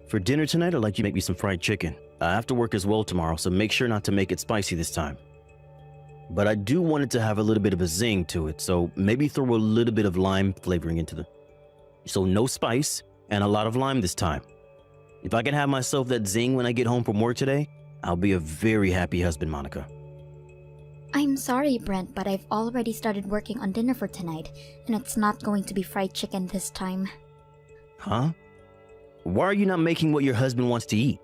For dinner tonight, I'd like you to make me some fried chicken. I have to work as well tomorrow, so make sure not to make it spicy this time. But I do want it to have a little bit of a zing to it, so maybe throw a little bit of lime flavoring into the... So no spice and a lot of lime this time. If I can have myself that zing when I get home from work today, I'll be a very happy husband, Monica. I'm sorry, Brent, but I've already started working on dinner for tonight, and it's not going to be fried chicken this time. Huh? Why are you not making what your husband wants to eat?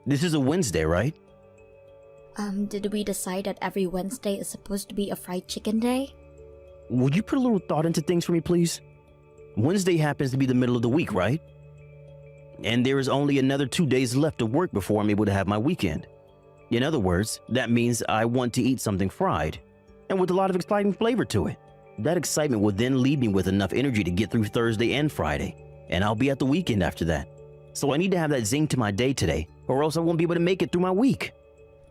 This is a Wednesday, right? Did we decide that every Wednesday is supposed to be a fried chicken day? Would you put a little thought into things for me, please? Wednesday happens to be the middle of the week, right? And there is only another 2 days left of work before I'm able to have my weekend. In other words, that means I want to eat something fried, and with a lot of exciting flavor to it. That excitement will then leave me with enough energy to get through Thursday and Friday, and I'll be at the weekend after that. So I need to have that zing to my day today, or else I won't be able to make it through my week.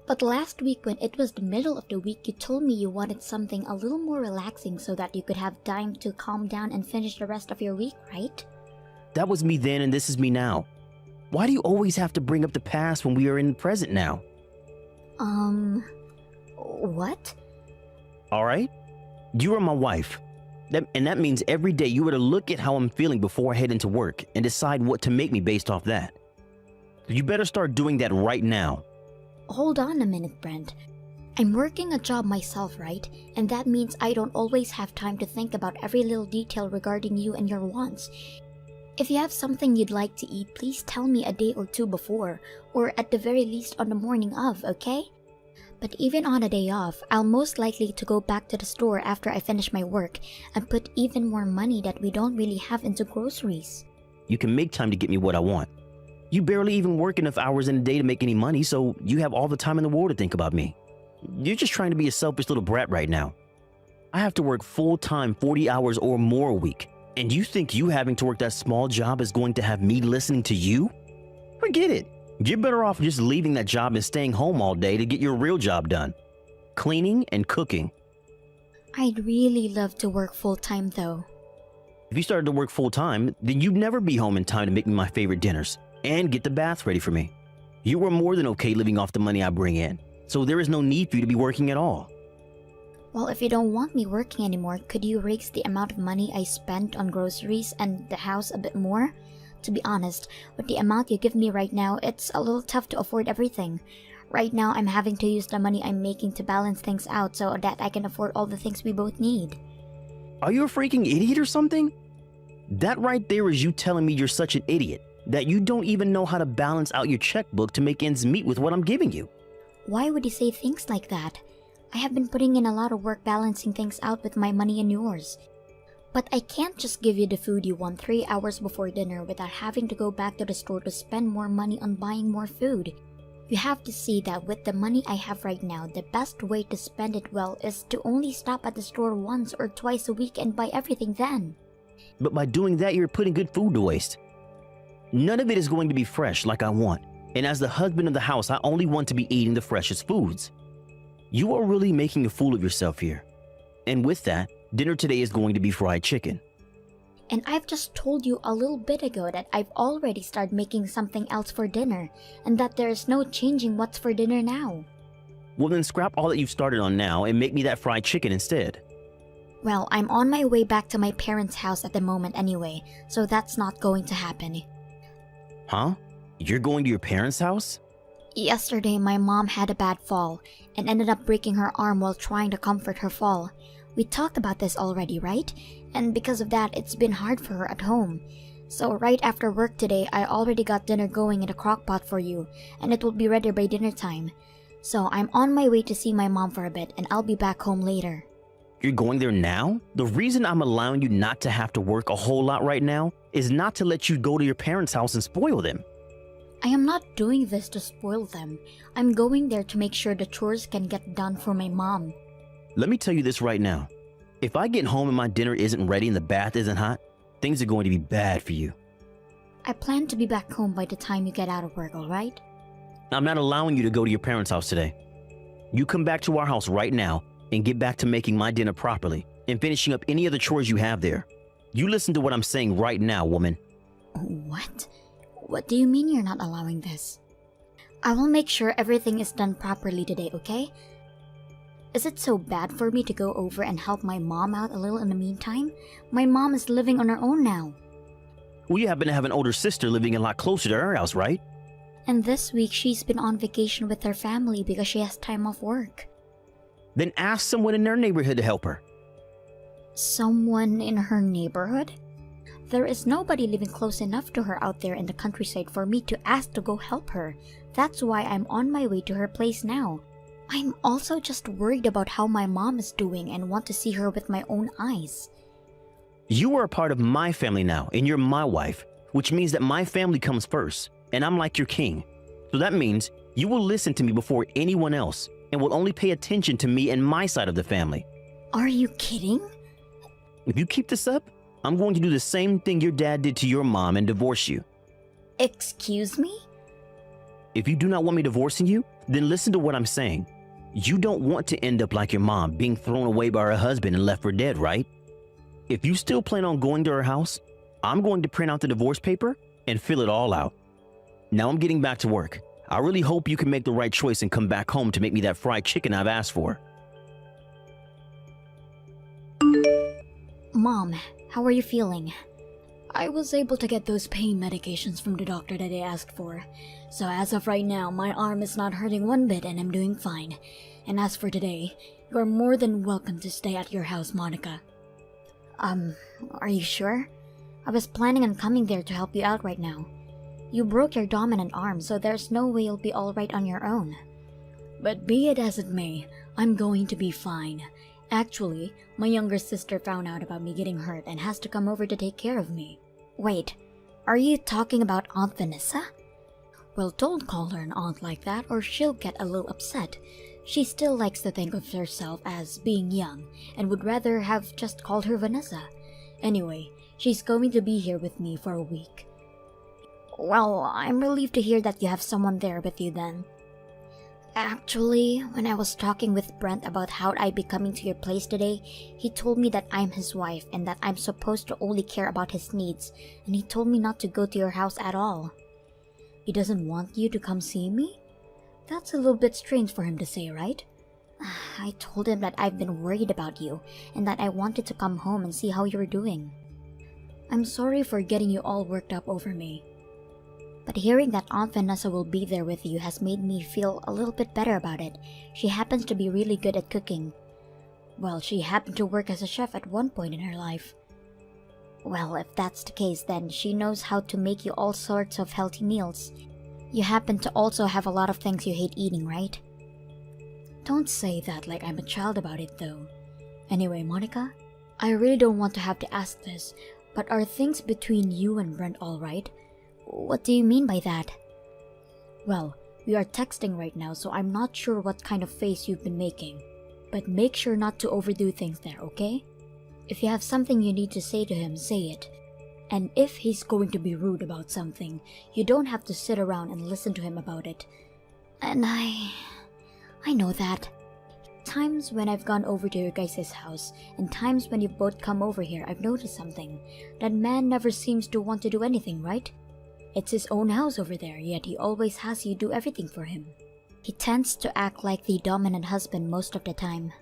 But last week when it was the middle of the week, you told me you wanted something a little more relaxing so that you could have time to calm down and finish the rest of your week, right? That was me then and this is me now. Why do you always have to bring up the past when we are in the present now? What? Alright? You are my wife. And that means every day you were to look at how I'm feeling before I head into work and decide what to make me based off that. You better start doing that right now. Hold on a minute, Brent. I'm working a job myself, right? And that means I don't always have time to think about every little detail regarding you and your wants. If you have something you'd like to eat, please tell me a day or two before, or at the very least on the morning of, okay? But even on a day off, I'll most likely to go back to the store after I finish my work and put even more money that we don't really have into groceries. You can make time to get me what I want. You barely even work enough hours in a day to make any money, so you have all the time in the world to think about me. You're just trying to be a selfish little brat right now. I have to work full-time 40 hours or more a week, and you think you having to work that small job is going to have me listening to you? Forget it. You're better off just leaving that job and staying home all day to get your real job done. Cleaning and cooking. I'd really love to work full-time though. If you started to work full-time, then you'd never be home in time to make me my favorite dinners and get the bath ready for me. You are more than okay living off the money I bring in, so there is no need for you to be working at all. Well, if you don't want me working anymore, could you raise the amount of money I spent on groceries and the house a bit more? To be honest, with the amount you give me right now, it's a little tough to afford everything. Right now, I'm having to use the money I'm making to balance things out so that I can afford all the things we both need. Are you a freaking idiot or something? That right there is you telling me you're such an idiot that you don't even know how to balance out your checkbook to make ends meet with what I'm giving you. Why would you say things like that? I have been putting in a lot of work balancing things out with my money and yours. But I can't just give you the food you want 3 hours before dinner without having to go back to the store to spend more money on buying more food. You have to see that with the money I have right now, the best way to spend it well is to only stop at the store once or twice a week and buy everything then. But by doing that, you're putting good food to waste. None of it is going to be fresh like I want. And as the husband of the house, I only want to be eating the freshest foods. You are really making a fool of yourself here. And with that, dinner today is going to be fried chicken. And I've just told you a little bit ago that I've already started making something else for dinner, and that there is no changing what's for dinner now. Well then scrap all that you've started on now and make me that fried chicken instead. Well, I'm on my way back to my parents' house at the moment anyway, so that's not going to happen. Huh? You're going to your parents' house? Yesterday, my mom had a bad fall and ended up breaking her arm while trying to comfort her fall. We talked about this already, right? And because of that, it's been hard for her at home. So right after work today, I already got dinner going in the crock pot for you, and it will be ready by dinner time. So I'm on my way to see my mom for a bit, and I'll be back home later. You're going there now? The reason I'm allowing you not to have to work a whole lot right now is not to let you go to your parents' house and spoil them. I am not doing this to spoil them. I'm going there to make sure the chores can get done for my mom. Let me tell you this right now. If I get home and my dinner isn't ready and the bath isn't hot, things are going to be bad for you. I plan to be back home by the time you get out of work, alright? I'm not allowing you to go to your parents' house today. You come back to our house right now and get back to making my dinner properly and finishing up any other chores you have there. You listen to what I'm saying right now, woman. What? What do you mean you're not allowing this? I will make sure everything is done properly today, okay? Is it so bad for me to go over and help my mom out a little in the meantime? My mom is living on her own now. Well, you happen to have an older sister living a lot closer to our house, right? And this week she's been on vacation with her family because she has time off work. Then ask someone in their neighborhood to help her. Someone in her neighborhood? There is nobody living close enough to her out there in the countryside for me to ask to go help her. That's why I'm on my way to her place now. I'm also just worried about how my mom is doing and want to see her with my own eyes. You are a part of my family now, and you're my wife, which means that my family comes first, and I'm like your king. So that means you will listen to me before anyone else, and will only pay attention to me and my side of the family. Are you kidding? If you keep this up, I'm going to do the same thing your dad did to your mom and divorce you. Excuse me? If you do not want me divorcing you, then listen to what I'm saying. You don't want to end up like your mom, being thrown away by her husband and left for dead, right? If you still plan on going to her house, I'm going to print out the divorce paper and fill it all out. Now I'm getting back to work. I really hope you can make the right choice and come back home to make me that fried chicken I've asked for. Mom, how are you feeling? I was able to get those pain medications from the doctor that I asked for. So as of right now, my arm is not hurting one bit and I'm doing fine. And as for today, you are more than welcome to stay at your house, Monica. Are you sure? I was planning on coming there to help you out right now. You broke your dominant arm, so there's no way you'll be alright on your own. But be it as it may, I'm going to be fine. Actually, my younger sister found out about me getting hurt and has to come over to take care of me. Wait, are you talking about Aunt Vanessa? Well, don't call her an aunt like that or she'll get a little upset. She still likes to think of herself as being young and would rather have just called her Vanessa. Anyway, she's going to be here with me for a week. Well, I'm relieved to hear that you have someone there with you then. Actually, when I was talking with Brent about how I'd be coming to your place today, he told me that I'm his wife and that I'm supposed to only care about his needs, and he told me not to go to your house at all. He doesn't want you to come see me? That's a little bit strange for him to say, right? I told him that I've been worried about you and that I wanted to come home and see how you're doing. I'm sorry for getting you all worked up over me. But hearing that Aunt Vanessa will be there with you has made me feel a little bit better about it. She happens to be really good at cooking. Well, she happened to work as a chef at one point in her life. Well, if that's the case, then she knows how to make you all sorts of healthy meals. You happen to also have a lot of things you hate eating, right? Don't say that like I'm a child about it, though. Anyway, Monica, I really don't want to have to ask this, but are things between you and Brent all right? What do you mean by that? Well, we are texting right now, so I'm not sure what kind of face you've been making. But make sure not to overdo things there, okay? If you have something you need to say to him, say it. And if he's going to be rude about something, you don't have to sit around and listen to him about it. And I know that. Times when I've gone over to your guys' house, and times when you've both come over here, I've noticed something. That man never seems to want to do anything, right? It's his own house over there, yet he always has you do everything for him. He tends to act like the dominant husband most of the time.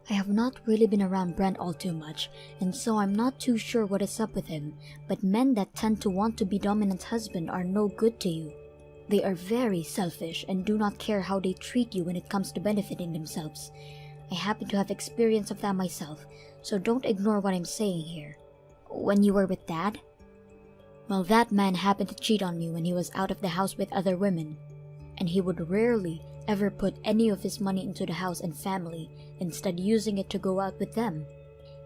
I have not really been around Brent all too much, and so I'm not too sure what is up with him, but men that tend to want to be dominant husband are no good to you. They are very selfish and do not care how they treat you when it comes to benefiting themselves. I happen to have experience of that myself, so don't ignore what I'm saying here. When you were with Dad? Well, that man happened to cheat on me when he was out of the house with other women, and he would rarely ever put any of his money into the house and family, instead using it to go out with them.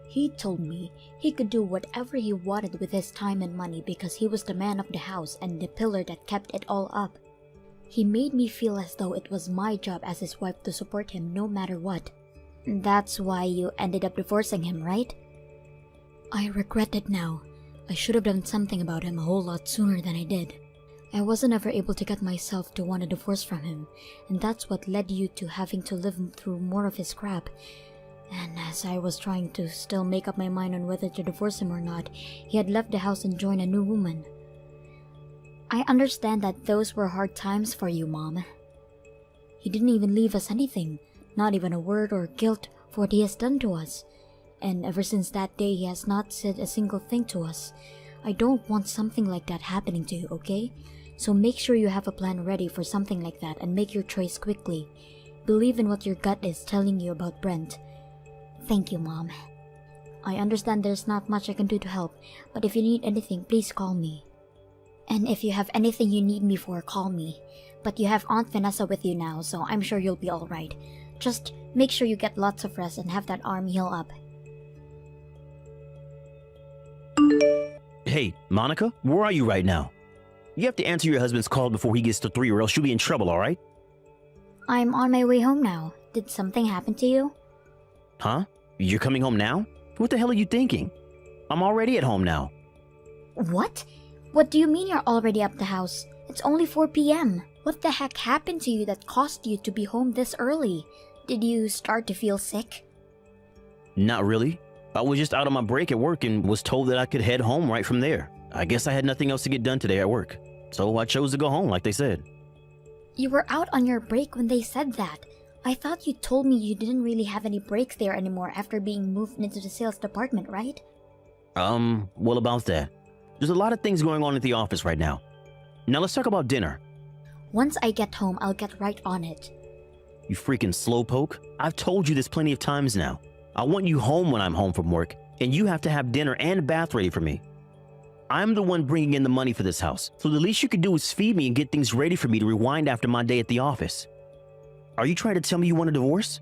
He told me he could do whatever he wanted with his time and money because he was the man of the house and the pillar that kept it all up. He made me feel as though it was my job as his wife to support him no matter what. That's why you ended up divorcing him, right? I regret it now. I should have done something about him a whole lot sooner than I did. I wasn't ever able to get myself to want a divorce from him, and that's what led you to having to live through more of his crap. And as I was trying to still make up my mind on whether to divorce him or not, he had left the house and joined a new woman. I understand that those were hard times for you, Mom. He didn't even leave us anything, not even a word or guilt for what he has done to us. And ever since that day, he has not said a single thing to us. I don't want something like that happening to you, okay? So make sure you have a plan ready for something like that and make your choice quickly. Believe in what your gut is telling you about Brent. Thank you, Mom. I understand there's not much I can do to help, but if you need anything, please call me. And if you have anything you need me for, call me. But you have Aunt Vanessa with you now, so I'm sure you'll be alright. Just make sure you get lots of rest and have that arm heal up. Hey, Monica, where are you right now? You have to answer your husband's call before he gets to 3 or else you'll be in trouble, alright? I'm on my way home now. Did something happen to you? Huh? You're coming home now? What the hell are you thinking? I'm already at home now. What? What do you mean you're already up the house? It's only 4 p.m. What the heck happened to you that caused you to be home this early? Did you start to feel sick? Not really. I was just out on my break at work and was told that I could head home right from there. I guess I had nothing else to get done today at work. So I chose to go home like they said. You were out on your break when they said that. I thought you told me you didn't really have any breaks there anymore after being moved into the sales department, right? Well, about that. There's a lot of things going on at the office right now. Now let's talk about dinner. Once I get home, I'll get right on it. You freaking slowpoke. I've told you this plenty of times now. I want you home when I'm home from work, and you have to have dinner and bath ready for me. I'm the one bringing in the money for this house, so the least you could do is feed me and get things ready for me to rewind after my day at the office. Are you trying to tell me you want a divorce?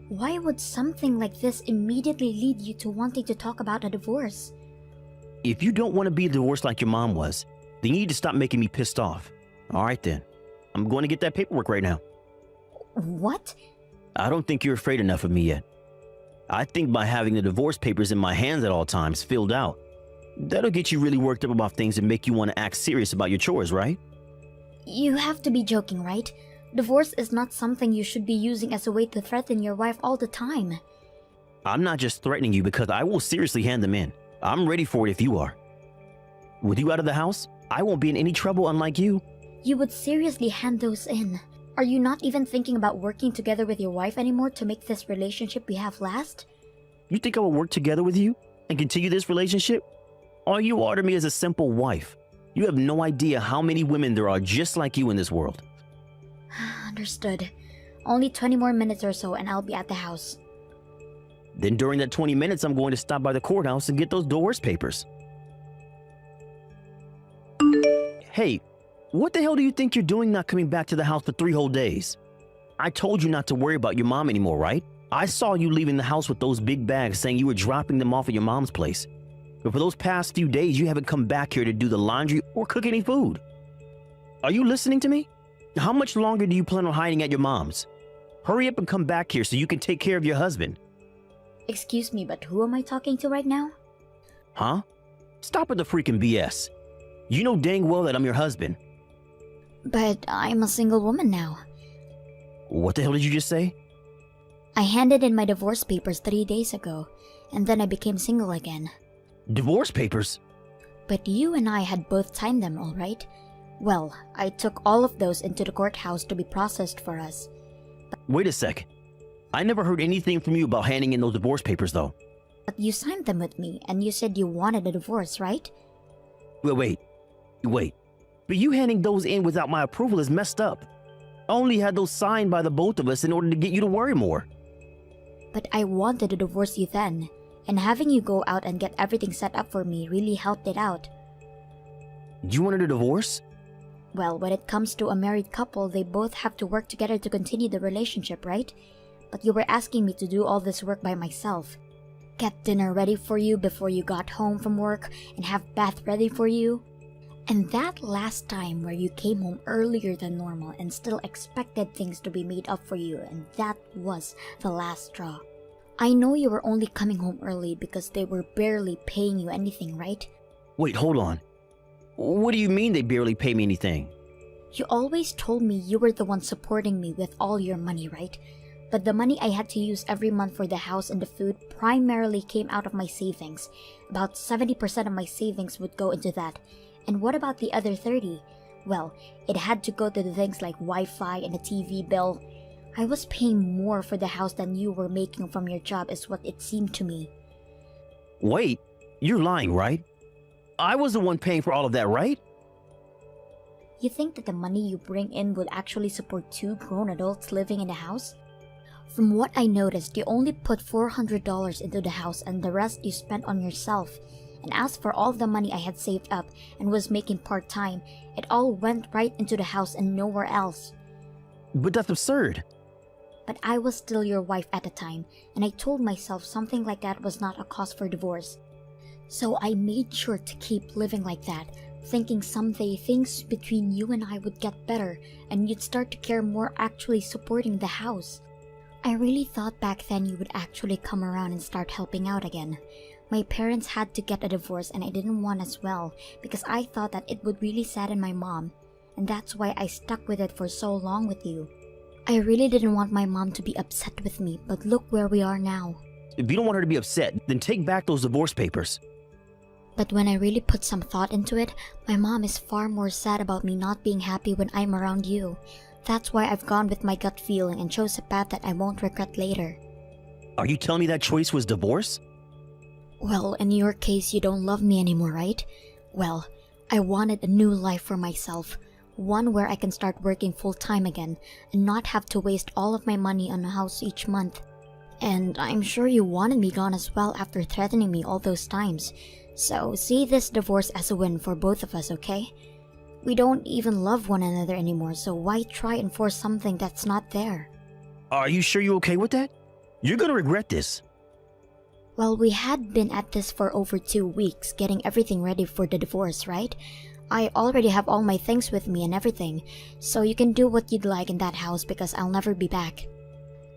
Why would something like this immediately lead you to wanting to talk about a divorce? If you don't want to be divorced like your mom was, then you need to stop making me pissed off. All right then. I'm going to get that paperwork right now. What? I don't think you're afraid enough of me yet. I think by having the divorce papers in my hands at all times filled out, that'll get you really worked up about things and make you want to act serious about your chores, right? You have to be joking, right? Divorce is not something you should be using as a way to threaten your wife all the time. I'm not just threatening you because I will seriously hand them in. I'm ready for it if you are. With you out of the house, I won't be in any trouble unlike you. You would seriously hand those in. Are you not even thinking about working together with your wife anymore to make this relationship we have last? You think I will work together with you and continue this relationship? All you are to me is a simple wife. You have no idea how many women there are just like you in this world. Understood. Only 20 more minutes or so and I'll be at the house. Then during that 20 minutes, I'm going to stop by the courthouse and get those divorce papers. Hey, what the hell do you think you're doing not coming back to the house for 3 whole days? I told you not to worry about your mom anymore, right? I saw you leaving the house with those big bags saying you were dropping them off at your mom's place. But for those past few days, you haven't come back here to do the laundry or cook any food. Are you listening to me? How much longer do you plan on hiding at your mom's? Hurry up and come back here so you can take care of your husband. Excuse me, but who am I talking to right now? Huh? Stop with the freaking BS. You know dang well that I'm your husband. But I'm a single woman now. What the hell did you just say? I handed in my divorce papers 3 days ago, and then I became single again. Divorce papers? But you and I had both signed them, all right? Well, I took all of those into the courthouse to be processed for us. Wait a sec. I never heard anything from you about handing in those divorce papers, though. But you signed them with me, and you said you wanted a divorce, right? Wait. But you handing those in without my approval is messed up. I only had those signed by the both of us in order to get you to worry more. But I wanted to divorce you then, and having you go out and get everything set up for me really helped it out. You wanted a divorce? Well, when it comes to a married couple, they both have to work together to continue the relationship, right? But you were asking me to do all this work by myself. Get dinner ready for you before you got home from work, and have bath ready for you. And that last time where you came home earlier than normal and still expected things to be made up for you, and that was the last straw. I know you were only coming home early because they were barely paying you anything, right? Wait, hold on. What do you mean they barely pay me anything? You always told me you were the one supporting me with all your money, right? But the money I had to use every month for the house and the food primarily came out of my savings. About 70% of my savings would go into that. And what about the other 30? Well, it had to go to the things like Wi-Fi and a TV bill. I was paying more for the house than you were making from your job is what it seemed to me. Wait, you're lying, right? I was the one paying for all of that, right? You think that the money you bring in would actually support 2 grown adults living in the house? From what I noticed, you only put $400 into the house and the rest you spent on yourself. And as for all the money I had saved up and was making part-time, it all went right into the house and nowhere else. But that's absurd. But I was still your wife at the time, and I told myself something like that was not a cause for divorce. So I made sure to keep living like that, thinking someday things between you and I would get better and you'd start to care more actually supporting the house. I really thought back then you would actually come around and start helping out again. My parents had to get a divorce and I didn't want as well because I thought that it would really sadden my mom, and that's why I stuck with it for so long with you. I really didn't want my mom to be upset with me, but look where we are now. If you don't want her to be upset, then take back those divorce papers. But when I really put some thought into it, my mom is far more sad about me not being happy when I'm around you. That's why I've gone with my gut feeling and chose a path that I won't regret later. Are you telling me that choice was divorce? Well, in your case, you don't love me anymore, right? Well, I wanted a new life for myself. One where I can start working full-time again and not have to waste all of my money on a house each month. And I'm sure you wanted me gone as well after threatening me all those times. So see this divorce as a win for both of us, okay? We don't even love one another anymore, so why try and force something that's not there? Are you sure you're okay with that? You're gonna regret this. Well, we had been at this for over 2 weeks, getting everything ready for the divorce, right? I already have all my things with me and everything, so you can do what you'd like in that house because I'll never be back.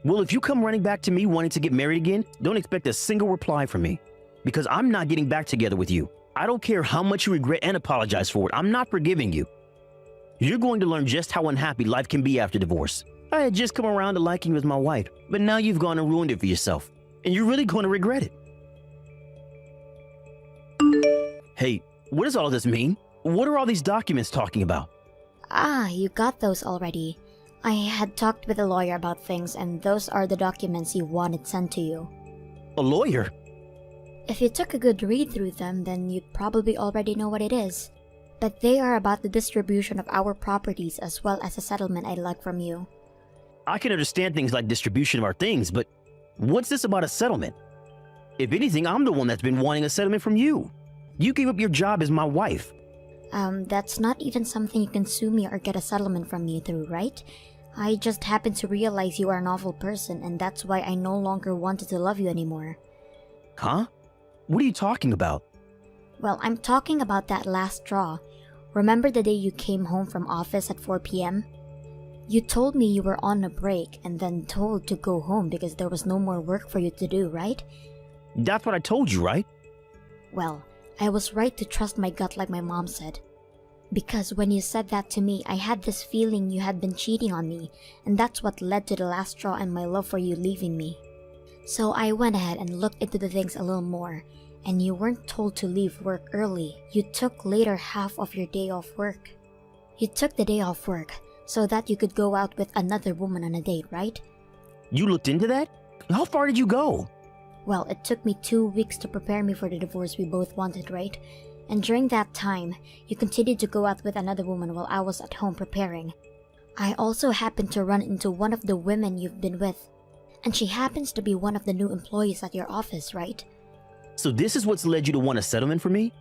Well, if you come running back to me wanting to get married again, don't expect a single reply from me. Because I'm not getting back together with you. I don't care how much you regret and apologize for it. I'm not forgiving you. You're going to learn just how unhappy life can be after divorce. I had just come around to liking you as my wife, but now you've gone and ruined it for yourself. And you're really going to regret it. Hey, what does all of this mean? What are all these documents talking about? Ah, you got those already. I had talked with a lawyer about things and those are the documents he wanted sent to you. A lawyer? If you took a good read through them, then you'd probably already know what it is. But they are about the distribution of our properties as well as a settlement I'd like from you. I can understand things like distribution of our things, but what's this about a settlement? If anything, I'm the one that's been wanting a settlement from you. You gave up your job as my wife. That's not even something you can sue me or get a settlement from me through, right? I just happened to realize you are an awful person and that's why I no longer wanted to love you anymore. Huh? What are you talking about? Well, I'm talking about that last straw. Remember the day you came home from office at 4 p.m.? You told me you were on a break and then told to go home because there was no more work for you to do, right? That's what I told you, right? Well, I was right to trust my gut like my mom said. Because when you said that to me, I had this feeling you had been cheating on me, and that's what led to the last straw and my love for you leaving me. So I went ahead and looked into the things a little more, and you weren't told to leave work early. You took later half of your day off work. You took the day off work so that you could go out with another woman on a date, right? You looked into that? How far did you go? Well, it took me 2 weeks to prepare me for the divorce we both wanted, right? And during that time, you continued to go out with another woman while I was at home preparing. I also happened to run into one of the women you've been with. And she happens to be one of the new employees at your office, right? So this is what's led you to want a settlement for me?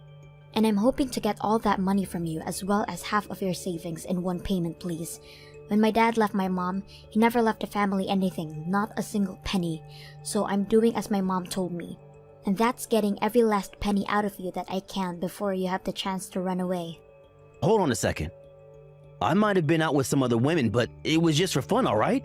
And I'm hoping to get all that money from you as well as half of your savings in one payment, please. When my dad left my mom, he never left the family anything, not a single penny. So I'm doing as my mom told me. And that's getting every last penny out of you that I can before you have the chance to run away. Hold on a second. I might have been out with some other women, but it was just for fun, alright?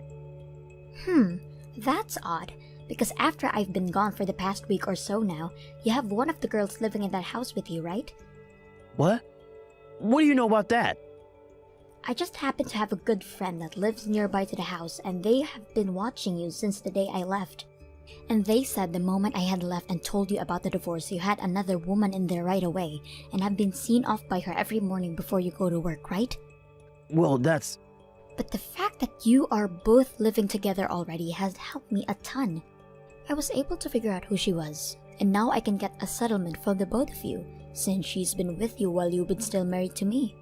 That's odd. Because after I've been gone for the past week or so now, you have one of the girls living in that house with you, right? What? What do you know about that? I just happen to have a good friend that lives nearby to the house and they have been watching you since the day I left. And they said the moment I had left and told you about the divorce, you had another woman in there right away and have been seen off by her every morning before you go to work, right? Well, that's... But the fact that you are both living together already has helped me a ton. I was able to figure out who she was, and now I can get a settlement from the both of you, since she's been with you while you've been still married to me.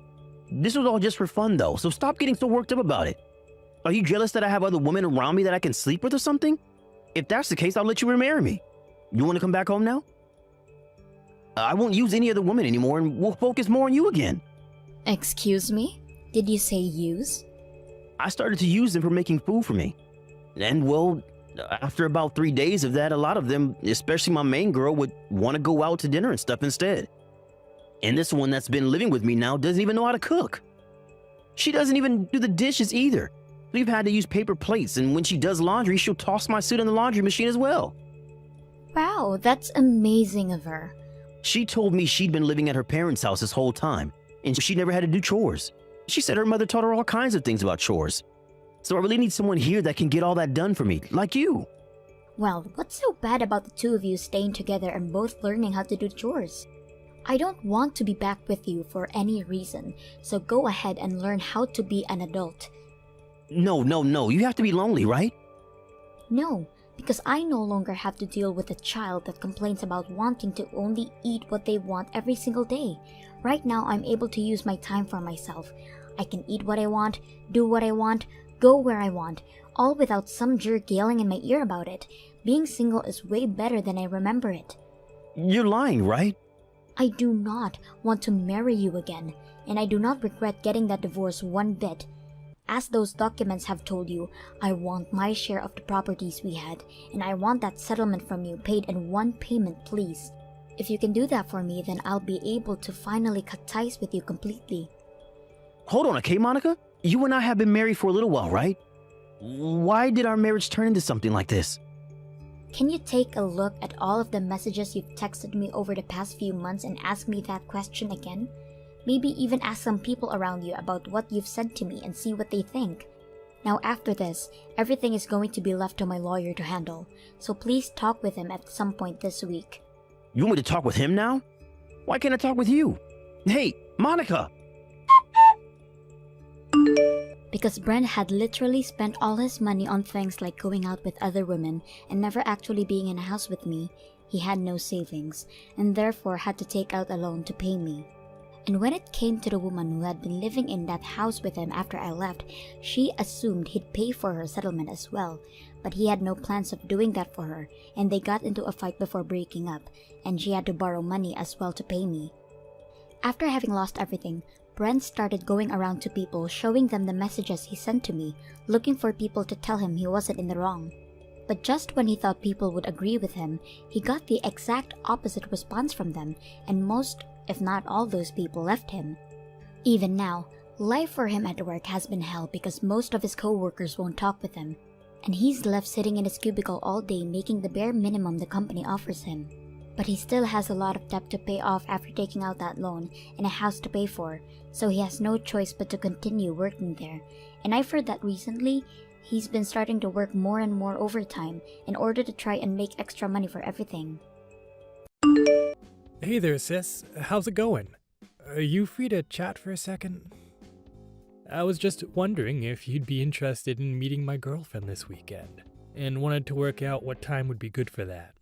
This was all just for fun, though, so stop getting so worked up about it. Are you jealous that I have other women around me that I can sleep with or something? If that's the case, I'll let you remarry me. You want to come back home now? I won't use any other woman anymore, and we'll focus more on you again. Excuse me? Did you say use? I started to use them for making food for me. And, well, after about 3 days of that, a lot of them, especially my main girl, would want to go out to dinner and stuff instead. And this one that's been living with me now doesn't even know how to cook. She doesn't even do the dishes either. We've had to use paper plates, and when she does laundry, she'll toss my suit in the laundry machine as well. Wow, that's amazing of her. She told me she'd been living at her parents' house this whole time, and she never had to do chores. She said her mother taught her all kinds of things about chores. So I really need someone here that can get all that done for me, like you. Well, what's so bad about the two of you staying together and both learning how to do chores? I don't want to be back with you for any reason, so go ahead and learn how to be an adult. No, you have to be lonely, right? No, because I no longer have to deal with a child that complains about wanting to only eat what they want every single day. Right now, I'm able to use my time for myself. I can eat what I want, do what I want, go where I want, all without some jerk yelling in my ear about it. Being single is way better than I remember it. You're lying, right? I do not want to marry you again, and I do not regret getting that divorce one bit. As those documents have told you, I want my share of the properties we had, and I want that settlement from you paid in one payment, please. If you can do that for me, then I'll be able to finally cut ties with you completely. Hold on, okay, Monica? You and I have been married for a little while, right? Why did our marriage turn into something like this? Can you take a look at all of the messages you've texted me over the past few months and ask me that question again? Maybe even ask some people around you about what you've sent to me and see what they think. Now after this, everything is going to be left to my lawyer to handle, so please talk with him at some point this week. You want me to talk with him now? Why can't I talk with you? Hey, Monica! Because Brent had literally spent all his money on things like going out with other women and never actually being in a house with me, he had no savings, and therefore had to take out a loan to pay me. And when it came to the woman who had been living in that house with him after I left, she assumed he'd pay for her settlement as well, but he had no plans of doing that for her, and they got into a fight before breaking up, and she had to borrow money as well to pay me. After having lost everything, Brent started going around to people, showing them the messages he sent to me, looking for people to tell him he wasn't in the wrong. But just when he thought people would agree with him, he got the exact opposite response from them, and most, if not all those people left him. Even now, life for him at work has been hell because most of his co-workers won't talk with him, and he's left sitting in his cubicle all day making the bare minimum the company offers him. But he still has a lot of debt to pay off after taking out that loan and a house to pay for, so he has no choice but to continue working there. And I've heard that recently, he's been starting to work more and more overtime in order to try and make extra money for everything. Hey there, sis. How's it going? Are you free to chat for a second? I was just wondering if you'd be interested in meeting my girlfriend this weekend, and wanted to work out what time would be good for that.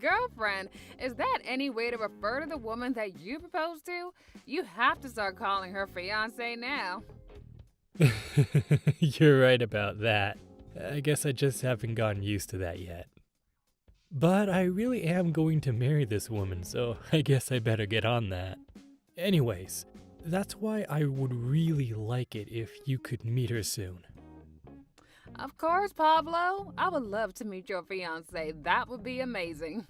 Girlfriend? Is that any way to refer to the woman that you proposed to? You have to start calling her fiancé now. You're right about that. I guess I just haven't gotten used to that yet. But I really am going to marry this woman, so I guess I better get on that. Anyways, that's why I would really like it if you could meet her soon. Of course, Pablo. I would love to meet your fiancé. That would be amazing.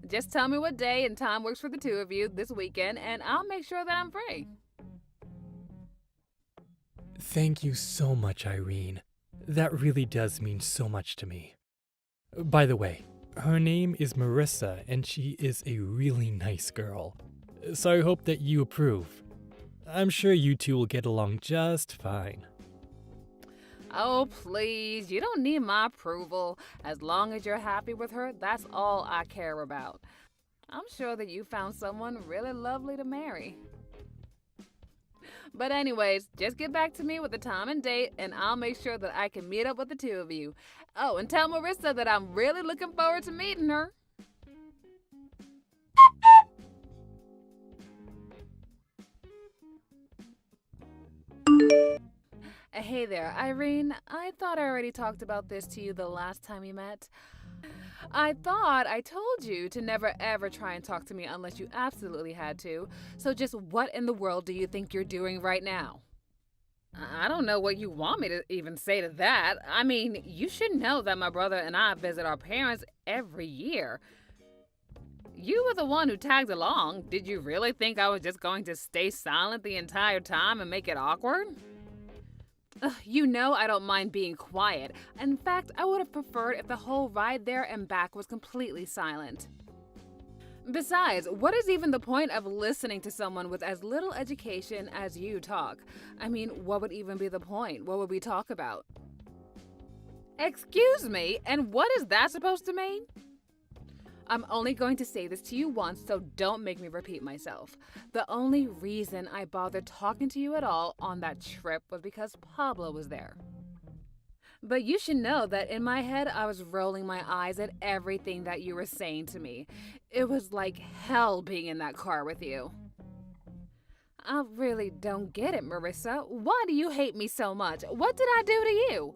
Just tell me what day and time works for the two of you this weekend, and I'll make sure that I'm free. Thank you so much, Irene. That really does mean so much to me. By the way, her name is Marissa, and she is a really nice girl. So I hope that you approve. I'm sure you two will get along just fine. Oh, please, you don't need my approval. As long as you're happy with her, that's all I care about. I'm sure that you found someone really lovely to marry. But anyways, just get back to me with the time and date, and I'll make sure that I can meet up with the two of you. Oh, and tell Marissa that I'm really looking forward to meeting her. Hey there, Irene. I thought I already talked about this to you the last time we met. I thought I told you to never ever try and talk to me unless you absolutely had to. So just what in the world do you think you're doing right now? I don't know what you want me to even say to that. I mean, you should know that my brother and I visit our parents every year. You were the one who tagged along. Did you really think I was just going to stay silent the entire time and make it awkward? You know I don't mind being quiet. In fact, I would have preferred if the whole ride there and back was completely silent. Besides, what is even the point of listening to someone with as little education as you talk? I mean, what would even be the point? What would we talk about? Excuse me, and what is that supposed to mean? I'm only going to say this to you once, so don't make me repeat myself. The only reason I bothered talking to you at all on that trip was because Pablo was there. But you should know that in my head, I was rolling my eyes at everything that you were saying to me. It was like hell being in that car with you. I really don't get it, Marissa. Why do you hate me so much? What did I do to you?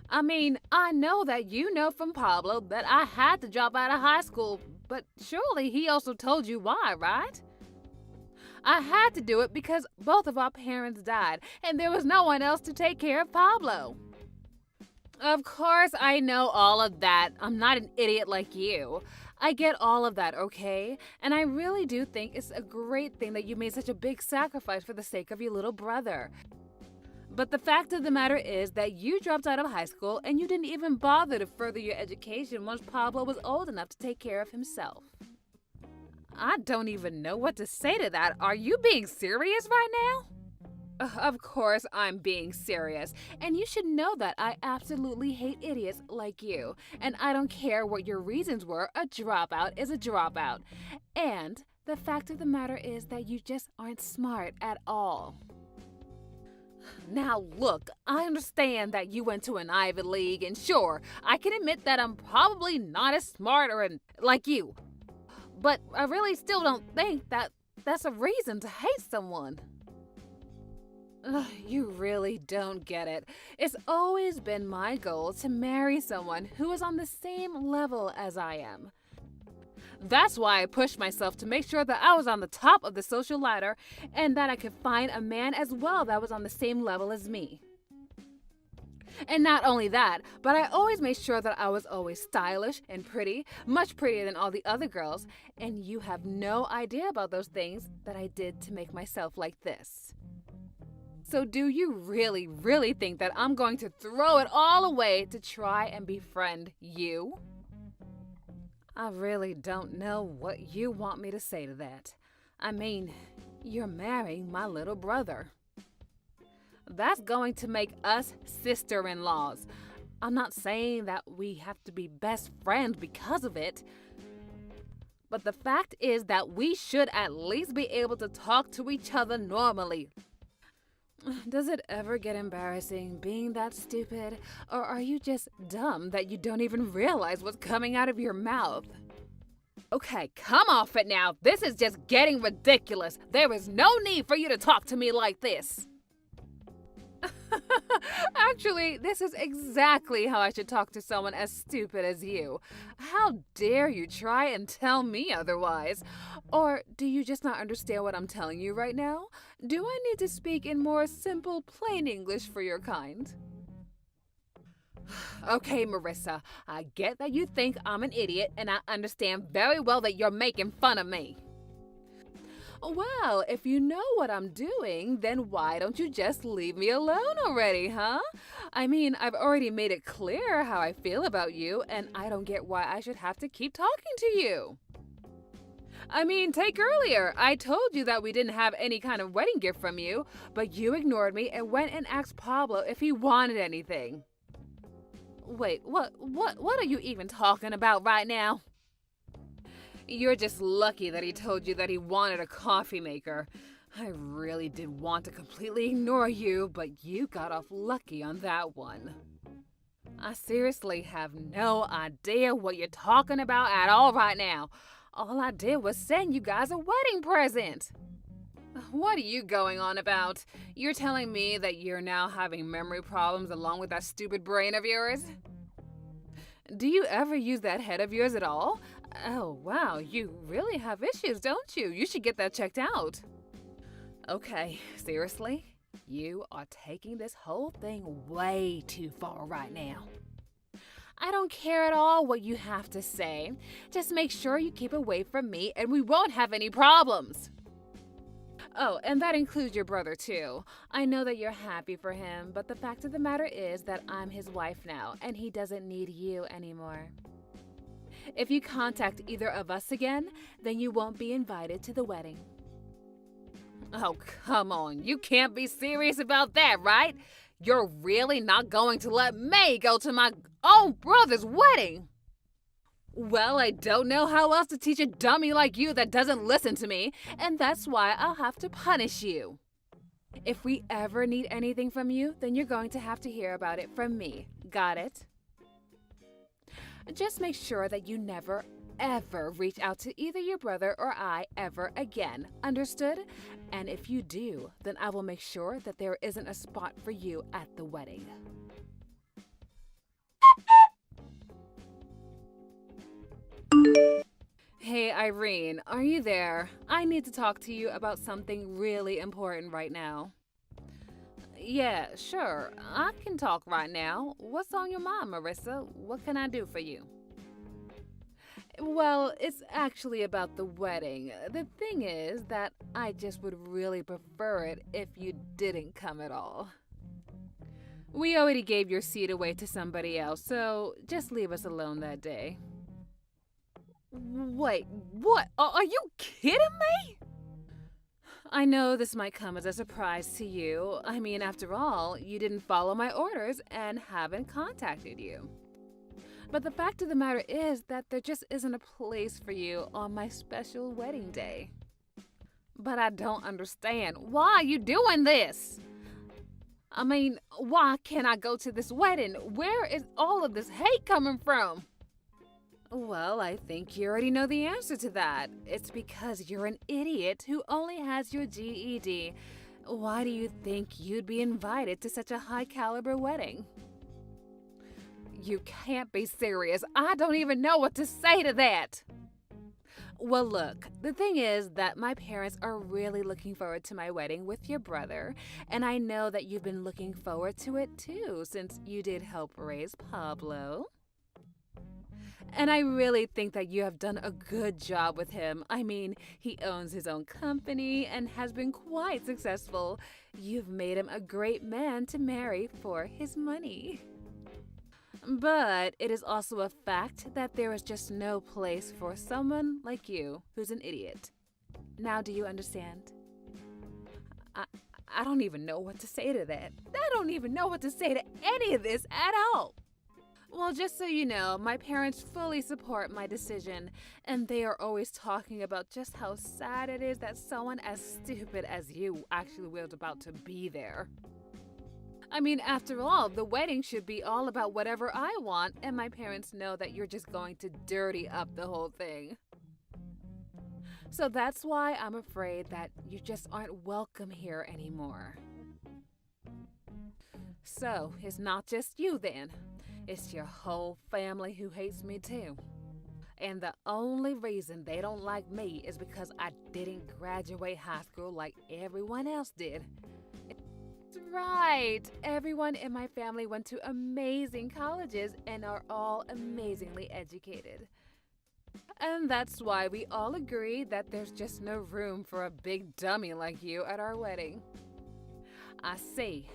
I mean, I know that you know from Pablo that I had to drop out of high school, but surely he also told you why, right? I had to do it because both of our parents died, and there was no one else to take care of Pablo. Of course, I know all of that. I'm not an idiot like you. I get all of that, okay? And I really do think it's a great thing that you made such a big sacrifice for the sake of your little brother. But the fact of the matter is that you dropped out of high school and you didn't even bother to further your education once Pablo was old enough to take care of himself. I don't even know what to say to that. Are you being serious right now? Of course I'm being serious. And you should know that I absolutely hate idiots like you. And I don't care what your reasons were. A dropout is a dropout. And the fact of the matter is that you just aren't smart at all. Now look, I understand that you went to an Ivy League, and sure, I can admit that I'm probably not as smart like you. But I really still don't think that that's a reason to hate someone. You really don't get it. It's always been my goal to marry someone who is on the same level as I am. That's why I pushed myself to make sure that I was on the top of the social ladder and that I could find a man as well that was on the same level as me. And not only that, but I always made sure that I was always stylish and pretty, much prettier than all the other girls, and you have no idea about those things that I did to make myself like this. So do you really, really think that I'm going to throw it all away to try and befriend you? I really don't know what you want me to say to that. I mean, you're marrying my little brother. That's going to make us sister-in-laws. I'm not saying that we have to be best friends because of it. But the fact is that we should at least be able to talk to each other normally. Does it ever get embarrassing being that stupid? Or are you just dumb that you don't even realize what's coming out of your mouth? Okay, come off it now. This is just getting ridiculous. There is no need for you to talk to me like this. Actually, this is exactly how I should talk to someone as stupid as you. How dare you try and tell me otherwise? Or do you just not understand what I'm telling you right now? Do I need to speak in more simple, plain English for your kind? Okay, Marissa, I get that you think I'm an idiot, and I understand very well that you're making fun of me. Well, if you know what I'm doing, then why don't you just leave me alone already, huh? I mean, I've already made it clear how I feel about you, and I don't get why I should have to keep talking to you. I mean, take earlier. I told you that we didn't have any kind of wedding gift from you, but you ignored me and went and asked Pablo if he wanted anything. Wait, what are you even talking about right now? You're just lucky that he told you that he wanted a coffee maker. I really did want to completely ignore you, but you got off lucky on that one. I seriously have no idea what you're talking about at all right now. All I did was send you guys a wedding present. What are you going on about? You're telling me that you're now having memory problems along with that stupid brain of yours? Do you ever use that head of yours at all? Oh, wow, you really have issues, don't you? You should get that checked out. Okay, seriously? You are taking this whole thing way too far right now. I don't care at all what you have to say. Just make sure you keep away from me and we won't have any problems. Oh, and that includes your brother too. I know that you're happy for him, but the fact of the matter is that I'm his wife now and he doesn't need you anymore. If you contact either of us again, then you won't be invited to the wedding. Oh, come on. You can't be serious about that, right? You're really not going to let me go to my own brother's wedding? Well, I don't know how else to teach a dummy like you that doesn't listen to me, and that's why I'll have to punish you. If we ever need anything from you, then you're going to have to hear about it from me. Got it? Just make sure that you never, ever reach out to either your brother or I ever again. Understood? And if you do, then I will make sure that there isn't a spot for you at the wedding. Hey, Irene, are you there? I need to talk to you about something really important right now. Yeah, sure. I can talk right now. What's on your mind, Marissa? What can I do for you? Well, it's actually about the wedding. The thing is that I just would really prefer it if you didn't come at all. We already gave your seat away to somebody else, so just leave us alone that day. Wait, what? Are you kidding me? I know this might come as a surprise to you. I mean, after all, you didn't follow my orders and haven't contacted you. But the fact of the matter is that there just isn't a place for you on my special wedding day. But I don't understand. Why are you doing this? I mean, why can't I go to this wedding? Where is all of this hate coming from? Well, I think you already know the answer to that. It's because you're an idiot who only has your GED. Why do you think you'd be invited to such a high-caliber wedding? You can't be serious. I don't even know what to say to that. Well, look, the thing is that my parents are really looking forward to my wedding with your brother, and I know that you've been looking forward to it too, since you did help raise Pablo. And I really think that you have done a good job with him. I mean, he owns his own company and has been quite successful. You've made him a great man to marry for his money. But it is also a fact that there is just no place for someone like you who's an idiot. Now, do you understand? I don't even know what to say to that. I don't even know what to say to any of this at all. Well, just so you know, my parents fully support my decision, and they are always talking about just how sad it is that someone as stupid as you actually was about to be there. I mean, after all, the wedding should be all about whatever I want, and my parents know that you're just going to dirty up the whole thing. So that's why I'm afraid that you just aren't welcome here anymore. So, it's not just you then. It's your whole family who hates me too. And the only reason they don't like me is because I didn't graduate high school like everyone else did. It's right. Everyone in my family went to amazing colleges and are all amazingly educated. And that's why we all agree that there's just no room for a big dummy like you at our wedding. I see.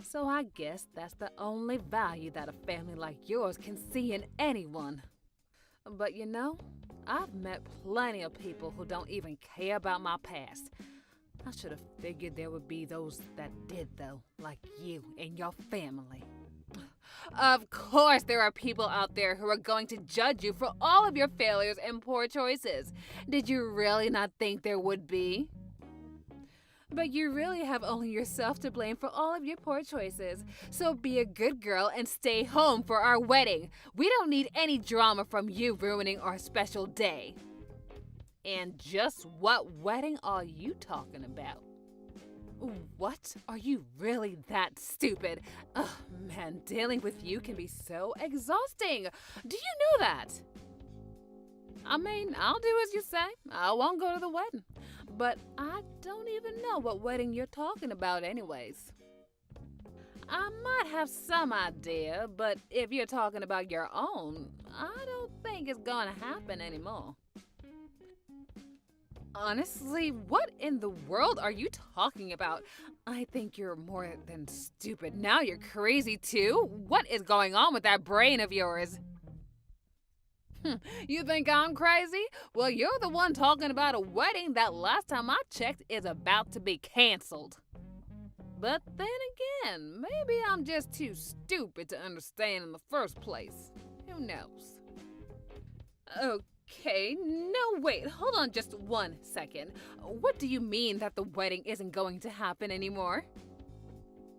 So I guess that's the only value that a family like yours can see in anyone. But you know, I've met plenty of people who don't even care about my past. I should have figured there would be those that did, though, like you and your family. Of course, there are people out there who are going to judge you for all of your failures and poor choices. Did you really not think there would be? But you really have only yourself to blame for all of your poor choices. So be a good girl and stay home for our wedding. We don't need any drama from you ruining our special day. And just what wedding are you talking about? What? Are you really that stupid? Ugh, man, dealing with you can be so exhausting. Do you know that? I mean, I'll do as you say. I won't go to the wedding. But I don't even know what wedding you're talking about anyways. I might have some idea, but if you're talking about your own, I don't think it's gonna happen anymore. Honestly, what in the world are you talking about? I think you're more than stupid. Now you're crazy too? What is going on with that brain of yours? You think I'm crazy? Well, you're the one talking about a wedding that last time I checked is about to be canceled. But then again, maybe I'm just too stupid to understand in the first place. Who knows? Okay, no wait, hold on just 1 second. What do you mean that the wedding isn't going to happen anymore?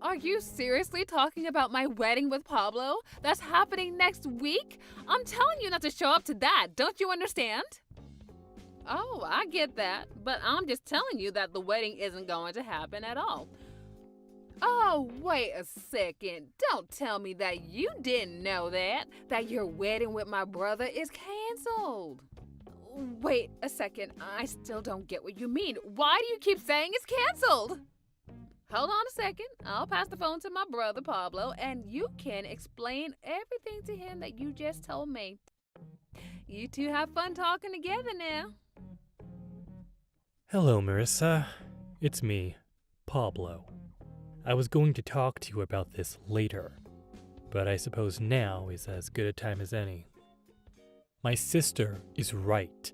Are you seriously talking about my wedding with Pablo? That's happening next week? I'm telling you not to show up to that, don't you understand? Oh, I get that, but I'm just telling you that the wedding isn't going to happen at all. Oh, wait a second. Don't tell me that you didn't know that your wedding with my brother is canceled. Wait a second, I still don't get what you mean. Why do you keep saying it's canceled? Hold on a second. I'll pass the phone to my brother, Pablo, and you can explain everything to him that you just told me. You two have fun talking together now. Hello, Marissa. It's me, Pablo. I was going to talk to you about this later, but I suppose now is as good a time as any. My sister is right.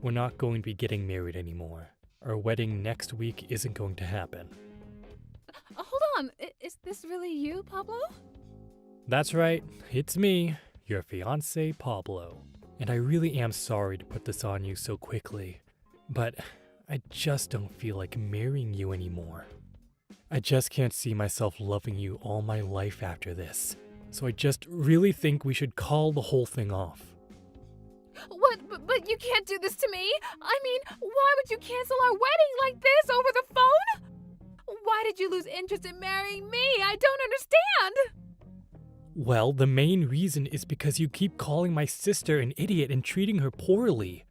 We're not going to be getting married anymore. Our wedding next week isn't going to happen. Hold on, is this really you, Pablo? That's right, it's me, your fiance, Pablo. And I really am sorry to put this on you so quickly, but I just don't feel like marrying you anymore. I just can't see myself loving you all my life after this, so I just really think we should call the whole thing off. What? But you can't do this to me! I mean, why would you cancel our wedding like this over the phone? Why did you lose interest in marrying me? I don't understand! Well, the main reason is because you keep calling my sister an idiot and treating her poorly.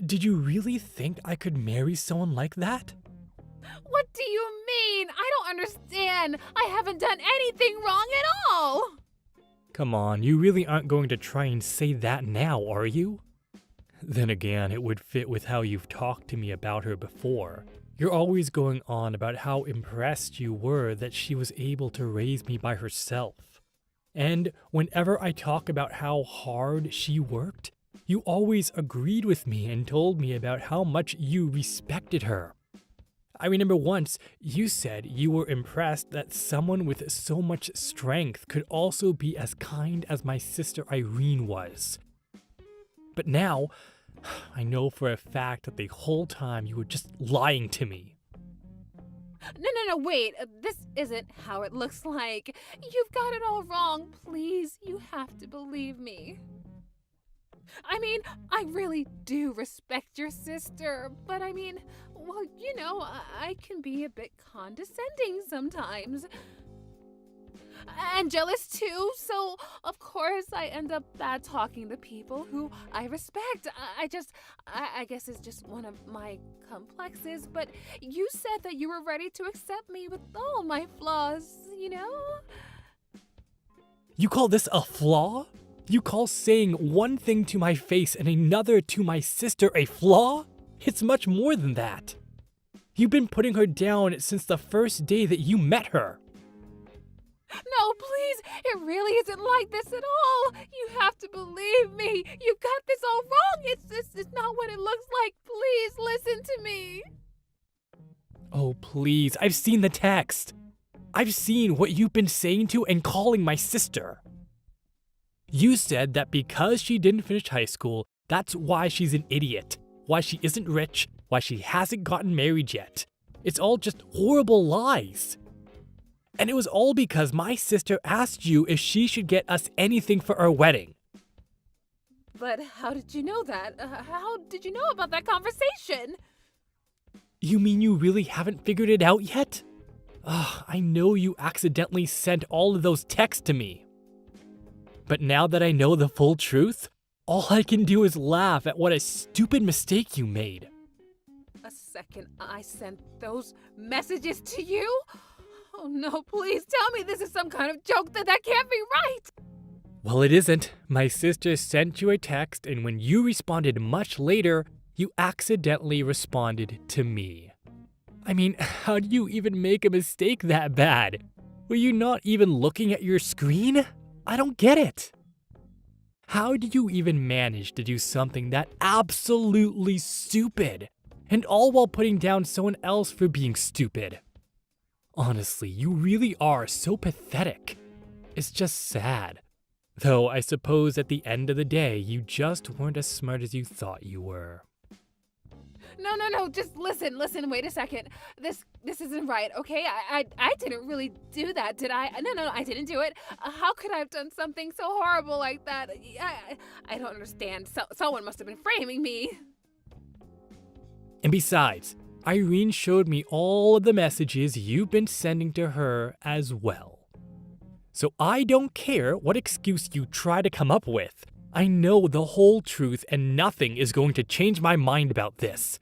Did you really think I could marry someone like that? What do you mean? I don't understand. I haven't done anything wrong at all. Come on, you really aren't going to try and say that now, are you? Then again, it would fit with how you've talked to me about her before. You're always going on about how impressed you were that she was able to raise me by herself. And whenever I talk about how hard she worked, you always agreed with me and told me about how much you respected her. I remember once you said you were impressed that someone with so much strength could also be as kind as my sister Irene was. But now, I know for a fact that the whole time you were just lying to me. No, wait. This isn't how it looks like. You've got it all wrong. Please, you have to believe me. I mean, I really do respect your sister, but I mean, well, you know, I can be a bit condescending sometimes. And jealous too, so of course I end up bad talking to people who I respect. I guess it's just one of my complexes, but you said that you were ready to accept me with all my flaws, you know? You call this a flaw? You call saying one thing to my face and another to my sister a flaw? It's much more than that. You've been putting her down since the first day that you met her. No, please, it really isn't like this at all. You have to believe me. You got this all wrong. It's not what it looks like. Please listen to me. Oh, please, I've seen the text. I've seen what you've been saying to and calling my sister. You said that because she didn't finish high school, that's why she's an idiot, why she isn't rich, why she hasn't gotten married yet. It's all just horrible lies. And it was all because my sister asked you if she should get us anything for our wedding. But how did you know that? How did you know about that conversation? You mean you really haven't figured it out yet? Ugh, I know you accidentally sent all of those texts to me. But now that I know the full truth, all I can do is laugh at what a stupid mistake you made. A second I sent those messages to you? Oh no, please tell me this is some kind of joke. That can't be right. Well, it isn't. My sister sent you a text, and when you responded much later, you accidentally responded to me. I mean, how do you even make a mistake that bad? Were you not even looking at your screen? I don't get it. How do you even manage to do something that absolutely stupid? And all while putting down someone else for being stupid? Honestly, you really are so pathetic. It's just sad. Though I suppose at the end of the day, you just weren't as smart as you thought you were. No, just listen, wait a second. This isn't right, okay? I didn't really do that, did I? No, I didn't do it. How could I have done something so horrible like that? I don't understand. Someone must have been framing me. And besides, Irene showed me all of the messages you've been sending to her as well. So I don't care what excuse you try to come up with. I know the whole truth and nothing is going to change my mind about this.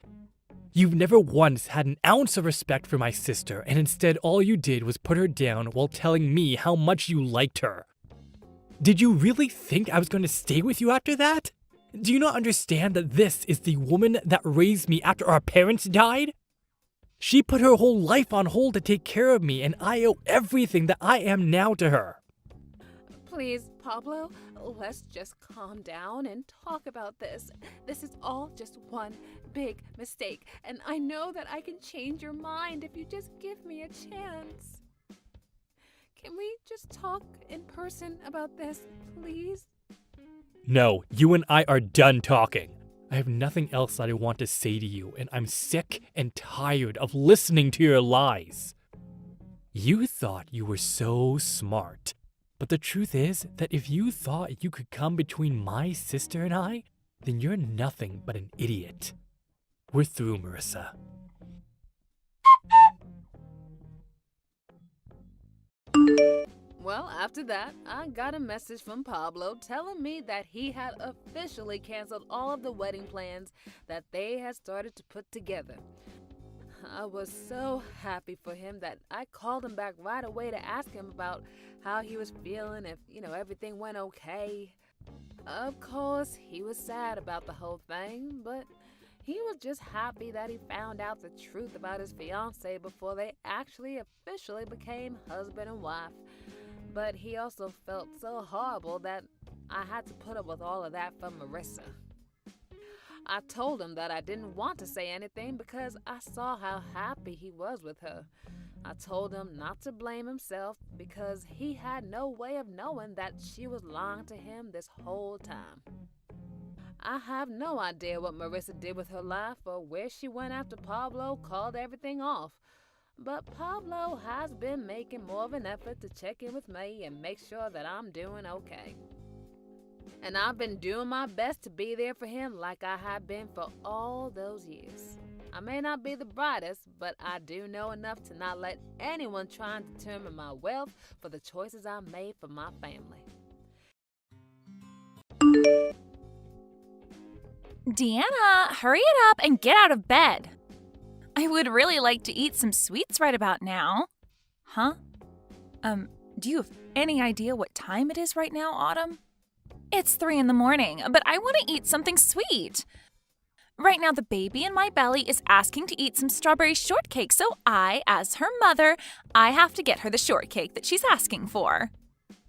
You've never once had an ounce of respect for my sister, and instead all you did was put her down while telling me how much you liked her. Did you really think I was going to stay with you after that? Do you not understand that this is the woman that raised me after our parents died? She put her whole life on hold to take care of me, and I owe everything that I am now to her. Please, Pablo, let's just calm down and talk about this. This is all just one big mistake, and I know that I can change your mind if you just give me a chance. Can we just talk in person about this, please? No, you and I are done talking. I have nothing else that I want to say to you, and I'm sick and tired of listening to your lies. You thought you were so smart. But the truth is that if you thought you could come between my sister and I, then you're nothing but an idiot. We're through, Marissa. Well, after that, I got a message from Pablo telling me that he had officially canceled all of the wedding plans that they had started to put together. I was so happy for him that I called him back right away to ask him about how he was feeling, if, everything went okay. Of course, he was sad about the whole thing, but he was just happy that he found out the truth about his fiancée before they actually officially became husband and wife. But he also felt so horrible that I had to put up with all of that for Marissa. I told him that I didn't want to say anything because I saw how happy he was with her. I told him not to blame himself because he had no way of knowing that she was lying to him this whole time. I have no idea what Marissa did with her life or where she went after Pablo called everything off. But Pablo has been making more of an effort to check in with me and make sure that I'm doing okay. And I've been doing my best to be there for him like I have been for all those years. I may not be the brightest, but I do know enough to not let anyone try and determine my wealth for the choices I made for my family. Deanna, hurry it up and get out of bed. I would really like to eat some sweets right about now. Huh? Do you have any idea what time it is right now, Autumn? It's 3 in the morning, but I want to eat something sweet. Right now, the baby in my belly is asking to eat some strawberry shortcake, so I, as her mother, I have to get her the shortcake that she's asking for.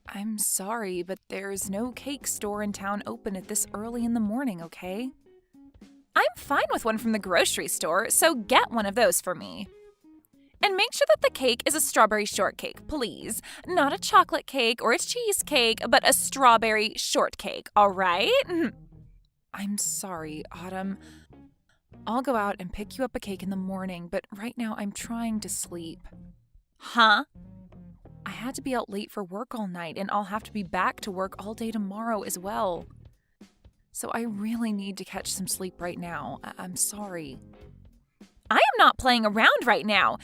I'm sorry, but there's no cake store in town open at this early in the morning, okay? I'm fine with one from the grocery store, so get one of those for me. And make sure that the cake is a strawberry shortcake, please. Not a chocolate cake or a cheesecake, but a strawberry shortcake, all right? I'm sorry, Autumn. I'll go out and pick you up a cake in the morning, but right now I'm trying to sleep. Huh? I had to be out late for work all night, and I'll have to be back to work all day tomorrow as well. So I really need to catch some sleep right now. I'm sorry. I am not playing around right now.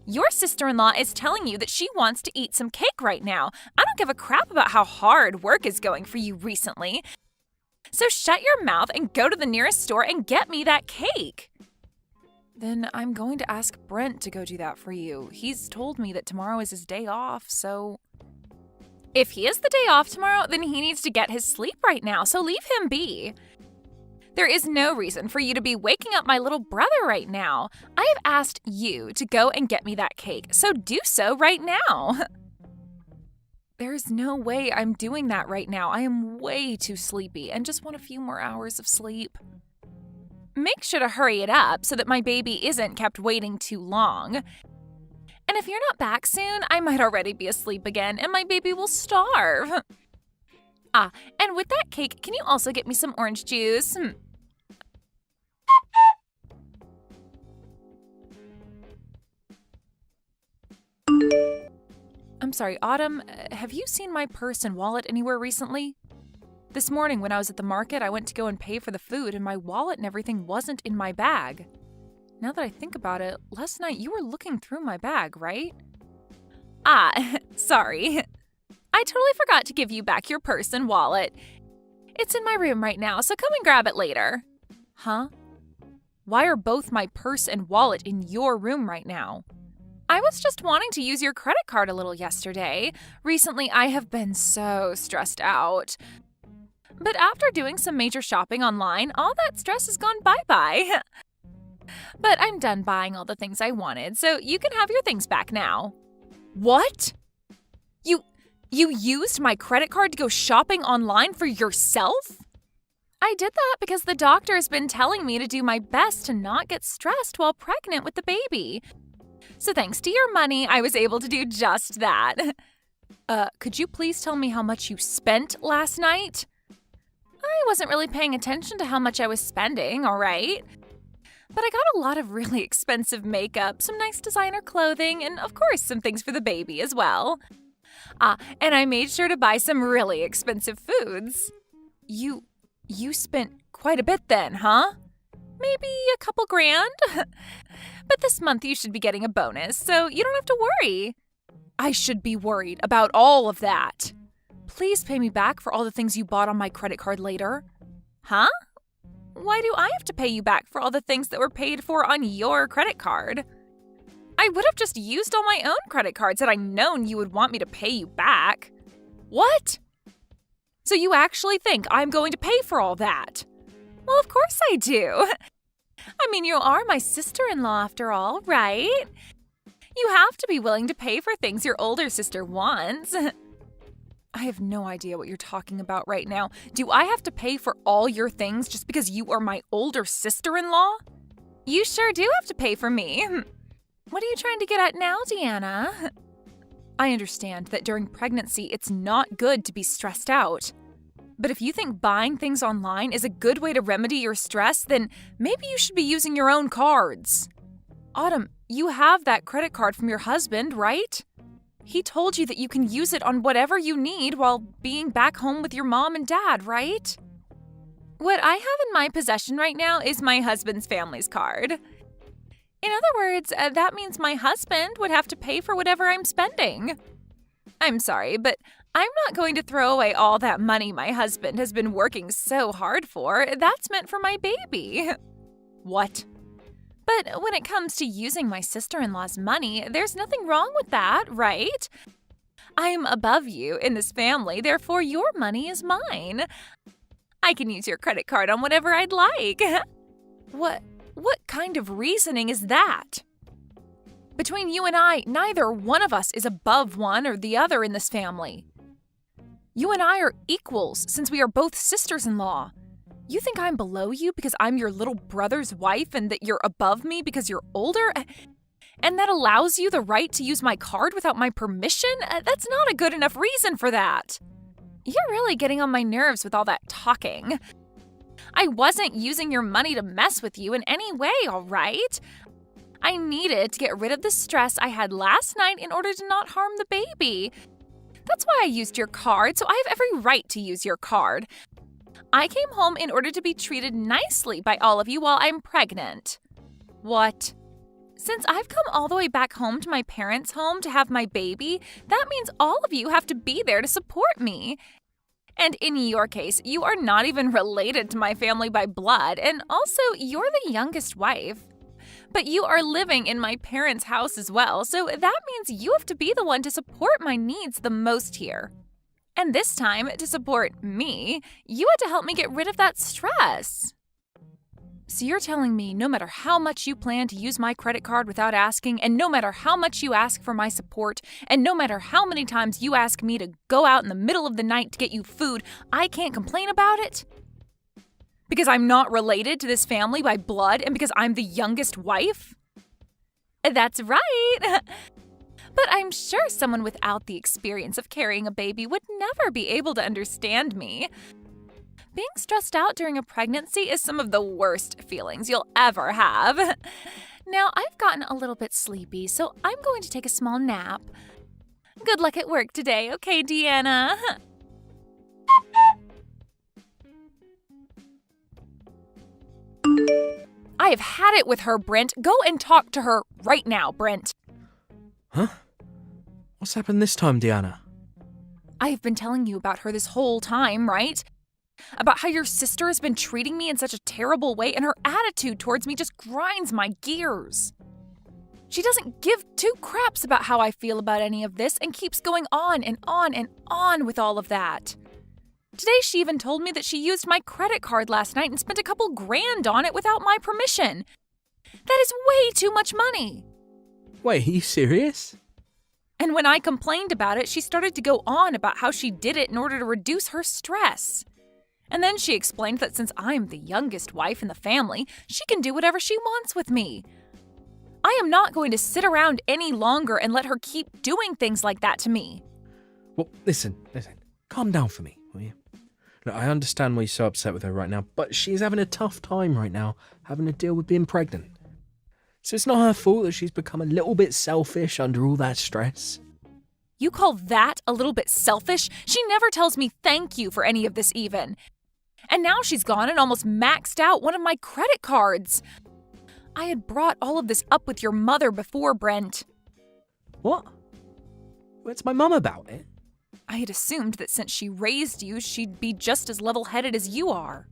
Your sister-in-law is telling you that she wants to eat some cake right now. I don't give a crap about how hard work is going for you recently. So shut your mouth and go to the nearest store and get me that cake. Then I'm going to ask Brent to go do that for you. He's told me that tomorrow is his day off, so... If he has the day off tomorrow, then he needs to get his sleep right now, so leave him be. There is no reason for you to be waking up my little brother right now. I have asked you to go and get me that cake, so do so right now. There's no way I'm doing that right now. I am way too sleepy and just want a few more hours of sleep. Make sure to hurry it up so that my baby isn't kept waiting too long. And if you're not back soon, I might already be asleep again and my baby will starve. And with that cake, can you also get me some orange juice? I'm sorry, Autumn, have you seen my purse and wallet anywhere recently? This morning when I was at the market, I went to go and pay for the food and my wallet and everything wasn't in my bag. Now that I think about it, last night you were looking through my bag, right? Sorry. I totally forgot to give you back your purse and wallet. It's in my room right now, so come and grab it later. Huh? Why are both my purse and wallet in your room right now? I was just wanting to use your credit card a little yesterday. Recently, I have been so stressed out. But after doing some major shopping online, all that stress has gone bye-bye. But I'm done buying all the things I wanted, so you can have your things back now. What? You used my credit card to go shopping online for yourself? I did that because the doctor has been telling me to do my best to not get stressed while pregnant with the baby. So thanks to your money, I was able to do just that. Could you please tell me how much you spent last night? I wasn't really paying attention to how much I was spending, all right? But I got a lot of really expensive makeup, some nice designer clothing, and of course some things for the baby as well. And I made sure to buy some really expensive foods. You spent quite a bit then, huh? Maybe a couple grand? But this month you should be getting a bonus, so you don't have to worry. I should be worried about all of that. Please pay me back for all the things you bought on my credit card later. Huh? Why do I have to pay you back for all the things that were paid for on your credit card? I would have just used all my own credit cards had I known you would want me to pay you back. What? So you actually think I'm going to pay for all that? Well, of course I do. I mean, you are my sister-in-law after all, right? You have to be willing to pay for things your older sister wants. I have no idea what you're talking about right now. Do I have to pay for all your things just because you are my older sister-in-law? You sure do have to pay for me. What are you trying to get at now, Deanna? I understand that during pregnancy, it's not good to be stressed out. But if you think buying things online is a good way to remedy your stress, then maybe you should be using your own cards. Autumn, you have that credit card from your husband, right? He told you that you can use it on whatever you need while being back home with your mom and dad, right? What I have in my possession right now is my husband's family's card. In other words, that means my husband would have to pay for whatever I'm spending. I'm sorry, but I'm not going to throw away all that money my husband has been working so hard for. That's meant for my baby. What? But when it comes to using my sister-in-law's money, there's nothing wrong with that, right? I'm above you in this family, therefore your money is mine. I can use your credit card on whatever I'd like. What kind of reasoning is that? Between you and I, neither one of us is above one or the other in this family. You and I are equals since we are both sisters-in-law. You think I'm below you because I'm your little brother's wife and that you're above me because you're older? And that allows you the right to use my card without my permission? That's not a good enough reason for that. You're really getting on my nerves with all that talking. I wasn't using your money to mess with you in any way, all right? I needed to get rid of the stress I had last night in order to not harm the baby. That's why I used your card, so I have every right to use your card. I came home in order to be treated nicely by all of you while I'm pregnant. What? Since I've come all the way back home to my parents' home to have my baby, that means all of you have to be there to support me. And in your case, you are not even related to my family by blood, and also you're the youngest wife. But you are living in my parents' house as well, so that means you have to be the one to support my needs the most here. And this time, to support me, you had to help me get rid of that stress. So you're telling me no matter how much you plan to use my credit card without asking, and no matter how much you ask for my support, and no matter how many times you ask me to go out in the middle of the night to get you food, I can't complain about it? Because I'm not related to this family by blood and because I'm the youngest wife? That's right. But I'm sure someone without the experience of carrying a baby would never be able to understand me. Being stressed out during a pregnancy is some of the worst feelings you'll ever have. Now, I've gotten a little bit sleepy, so I'm going to take a small nap. Good luck at work today, okay, Deanna? I have had it with her, Brent. Go and talk to her right now, Brent. Huh? What's happened this time, Deanna? I have been telling you about her this whole time, right? About how your sister has been treating me in such a terrible way, and her attitude towards me just grinds my gears. She doesn't give two craps about how I feel about any of this and keeps going on and on and on with all of that. Today she even told me that she used my credit card last night and spent a couple grand on it without my permission. That is way too much money. Wait, are you serious? And when I complained about it, she started to go on about how she did it in order to reduce her stress. And then she explained that since I'm the youngest wife in the family, she can do whatever she wants with me. I am not going to sit around any longer and let her keep doing things like that to me. Well, listen. Calm down for me, will you? Look, I understand why you're so upset with her right now, but she's having a tough time right now, having to deal with being pregnant. So it's not her fault that she's become a little bit selfish under all that stress. You call that a little bit selfish? She never tells me thank you for any of this even. And now she's gone and almost maxed out one of my credit cards. I had brought all of this up with your mother before, Brent. What? What's my mum about it? I had assumed that since she raised you, she'd be just as level-headed as you are.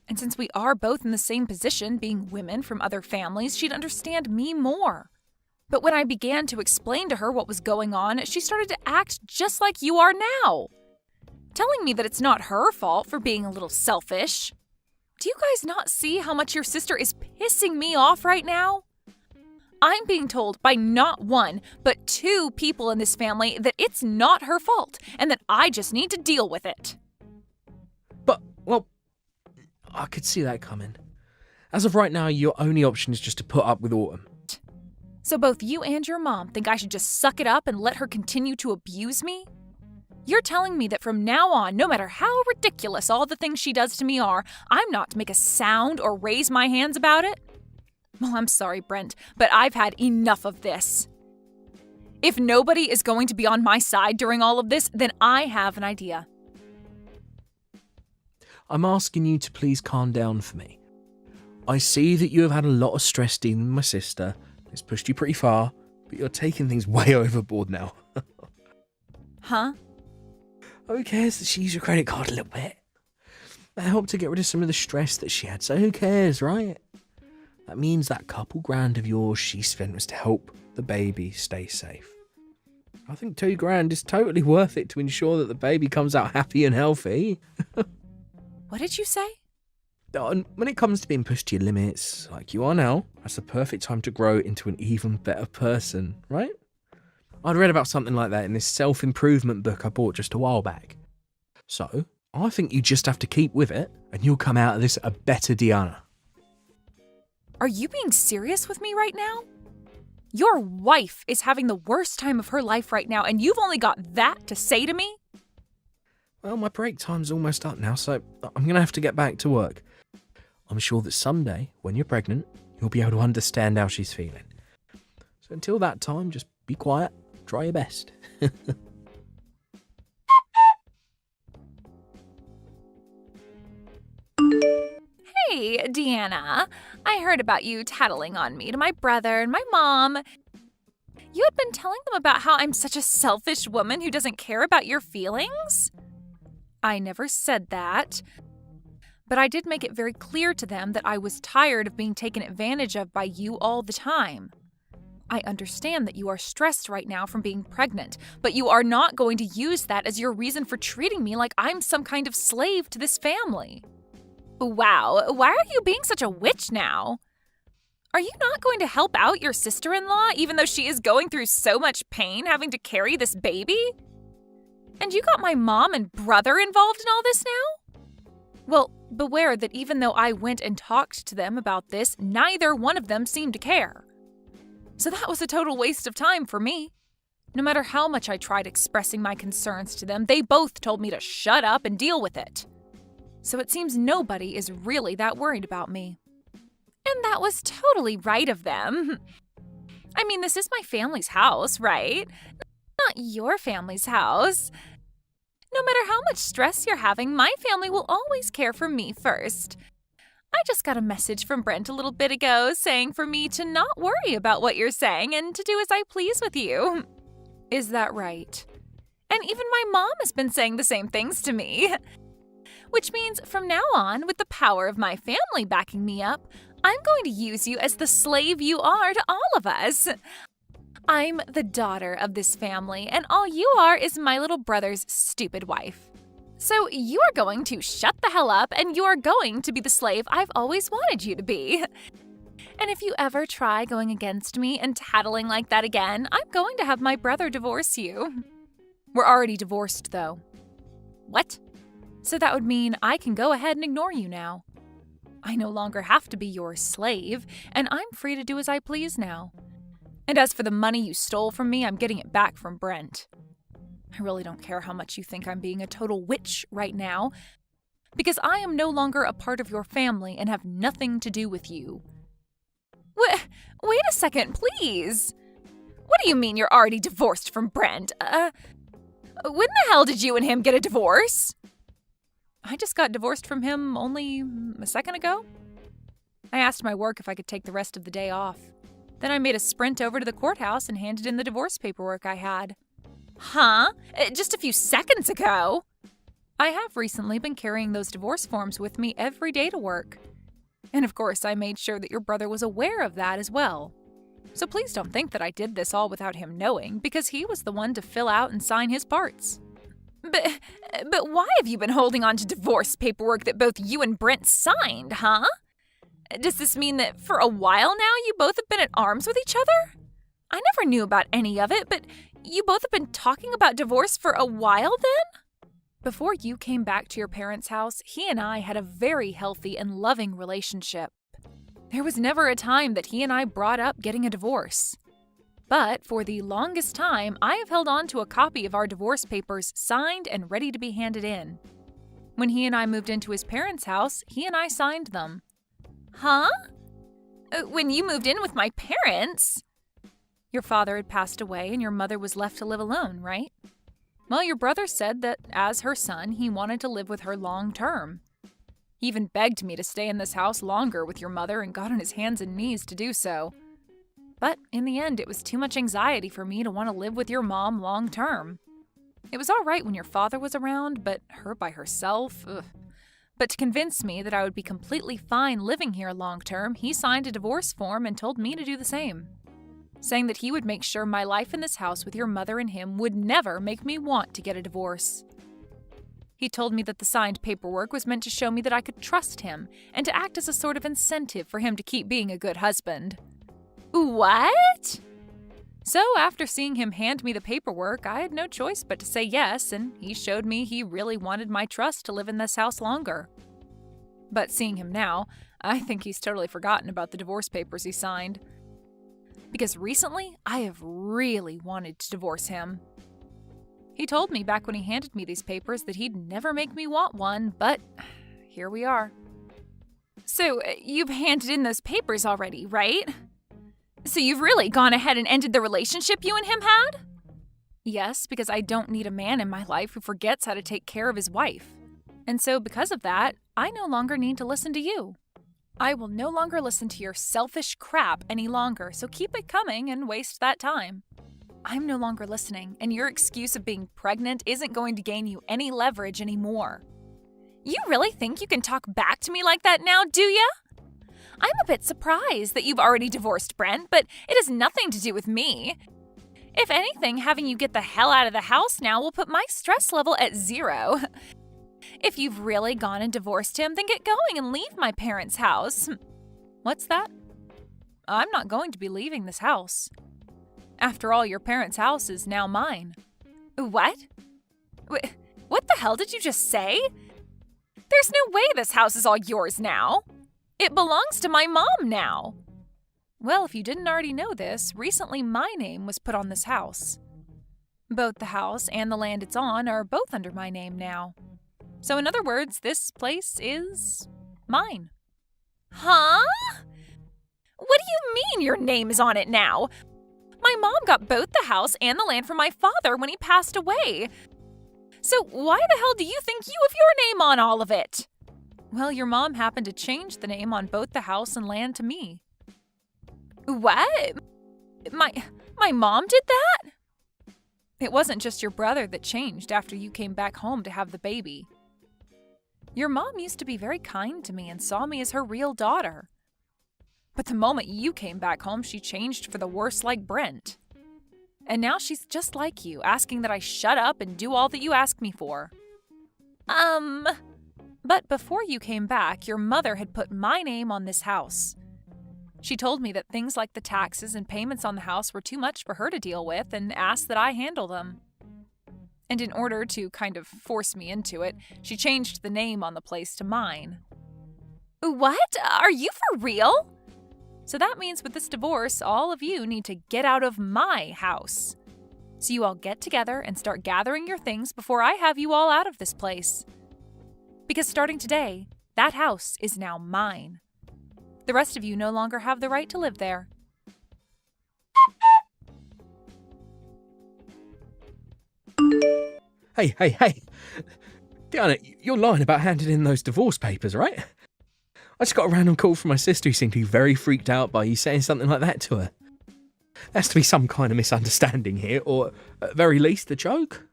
And since we are both in the same position, being women from other families, she'd understand me more. But when I began to explain to her what was going on, she started to act just like you are now. Telling me that it's not her fault for being a little selfish. Do you guys not see how much your sister is pissing me off right now? I'm being told by not one, but two people in this family that it's not her fault and that I just need to deal with it. But, well, I could see that coming. As of right now, your only option is just to put up with Autumn. So both you and your mom think I should just suck it up and let her continue to abuse me? You're telling me that from now on, no matter how ridiculous all the things she does to me are, I'm not to make a sound or raise my hands about it? Well, I'm sorry, Brent, but I've had enough of this. If nobody is going to be on my side during all of this, then I have an idea. I'm asking you to please calm down for me. I see that you have had a lot of stress dealing with my sister. It's pushed you pretty far, but you're taking things way overboard now. Huh? Who cares that she used your credit card a little bit? That helped to get rid of some of the stress that she had, so who cares, right? That means that couple grand of yours she spent was to help the baby stay safe. I think $2,000 is totally worth it to ensure that the baby comes out happy and healthy. What did you say? And when it comes to being pushed to your limits, like you are now, that's the perfect time to grow into an even better person, right? I'd read about something like that in this self-improvement book I bought just a while back. So, I think you just have to keep with it, and you'll come out of this a better Deanna. Are you being serious with me right now? Your wife is having the worst time of her life right now, and you've only got that to say to me? Well, my break time's almost up now, so I'm going to have to get back to work. I'm sure that someday, when you're pregnant, you'll be able to understand how she's feeling. So until that time, just be quiet, try your best. Hey, Deanna. I heard about you tattling on me to my brother and my mom. You had been telling them about how I'm such a selfish woman who doesn't care about your feelings? I never said that. But I did make it very clear to them that I was tired of being taken advantage of by you all the time. I understand that you are stressed right now from being pregnant, but you are not going to use that as your reason for treating me like I'm some kind of slave to this family. Wow, why are you being such a witch now? Are you not going to help out your sister-in-law even though she is going through so much pain having to carry this baby? And you got my mom and brother involved in all this now? Well, beware that even though I went and talked to them about this, neither one of them seemed to care. So that was a total waste of time for me. No matter how much I tried expressing my concerns to them, they both told me to shut up and deal with it. So it seems nobody is really that worried about me. And that was totally right of them. I mean, this is my family's house, right? Not your family's house. No matter how much stress you're having, my family will always care for me first. I just got a message from Brent a little bit ago saying for me to not worry about what you're saying and to do as I please with you. Is that right? And even my mom has been saying the same things to me. Which means from now on, with the power of my family backing me up, I'm going to use you as the slave you are to all of us. I'm the daughter of this family, and all you are is my little brother's stupid wife. So you are going to shut the hell up, and you are going to be the slave I've always wanted you to be. And if you ever try going against me and tattling like that again, I'm going to have my brother divorce you. We're already divorced, though. What? So that would mean I can go ahead and ignore you now. I no longer have to be your slave, and I'm free to do as I please now. And as for the money you stole from me, I'm getting it back from Brent. I really don't care how much you think I'm being a total witch right now, because I am no longer a part of your family and have nothing to do with you. Wait a second, please. What do you mean you're already divorced from Brent? When the hell did you and him get a divorce? I just got divorced from him only a second ago. I asked my work if I could take the rest of the day off. Then I made a sprint over to the courthouse and handed in the divorce paperwork I had. Huh? Just a few seconds ago? I have recently been carrying those divorce forms with me every day to work. And of course, I made sure that your brother was aware of that as well. So please don't think that I did this all without him knowing, because he was the one to fill out and sign his parts. But why have you been holding on to divorce paperwork that both you and Brent signed, huh? Does this mean that for a while now you both have been at arms with each other? I never knew about any of it, but you both have been talking about divorce for a while then? Before you came back to your parents' house, he and I had a very healthy and loving relationship. There was never a time that he and I brought up getting a divorce. But for the longest time, I have held on to a copy of our divorce papers signed and ready to be handed in. When he and I moved into his parents' house, he and I signed them. Huh? When you moved in with my parents? Your father had passed away and your mother was left to live alone, right? Well, your brother said that as her son, he wanted to live with her long term. He even begged me to stay in this house longer with your mother and got on his hands and knees to do so. But in the end, it was too much anxiety for me to want to live with your mom long term. It was all right when your father was around, but her by herself, ugh. But to convince me that I would be completely fine living here long term, he signed a divorce form and told me to do the same, saying that he would make sure my life in this house with your mother and him would never make me want to get a divorce. He told me that the signed paperwork was meant to show me that I could trust him and to act as a sort of incentive for him to keep being a good husband. What? So, after seeing him hand me the paperwork, I had no choice but to say yes, and he showed me he really wanted my trust to live in this house longer. But seeing him now, I think he's totally forgotten about the divorce papers he signed. Because recently, I have really wanted to divorce him. He told me back when he handed me these papers that he'd never make me want one, but here we are. So, you've handed in those papers already, right? So you've really gone ahead and ended the relationship you and him had? Yes, because I don't need a man in my life who forgets how to take care of his wife. And so because of that, I no longer need to listen to you. I will no longer listen to your selfish crap any longer, so keep it coming and waste that time. I'm no longer listening, and your excuse of being pregnant isn't going to gain you any leverage anymore. You really think you can talk back to me like that now, do ya? I'm a bit surprised that you've already divorced Brent, but it has nothing to do with me. If anything, having you get the hell out of the house now will put my stress level at 0. If you've really gone and divorced him, then get going and leave my parents' house. What's that? I'm not going to be leaving this house. After all, your parents' house is now mine. What? What the hell did you just say? There's no way this house is all yours now. It belongs to my mom now. Well, if you didn't already know this, recently my name was put on this house. Both the house and the land it's on are both under my name now. So in other words, this place is mine. Huh? What do you mean your name is on it now? My mom got both the house and the land from my father when he passed away. So why the hell do you think you have your name on all of it? Well, your mom happened to change the name on both the house and land to me. What? My mom did that? It wasn't just your brother that changed after you came back home to have the baby. Your mom used to be very kind to me and saw me as her real daughter. But the moment you came back home, she changed for the worse like Brent. And now she's just like you, asking that I shut up and do all that you ask me for. But before you came back, your mother had put my name on this house. She told me that things like the taxes and payments on the house were too much for her to deal with and asked that I handle them. And in order to kind of force me into it, she changed the name on the place to mine. What? Are you for real? So that means with this divorce, all of you need to get out of my house. So you all get together and start gathering your things before I have you all out of this place. Because starting today, that house is now mine. The rest of you no longer have the right to live there. Hey. Diana, you're lying about handing in those divorce papers, right? I just got a random call from my sister who seemed to be very freaked out by you saying something like that to her. There has to be some kind of misunderstanding here, or at very least a joke.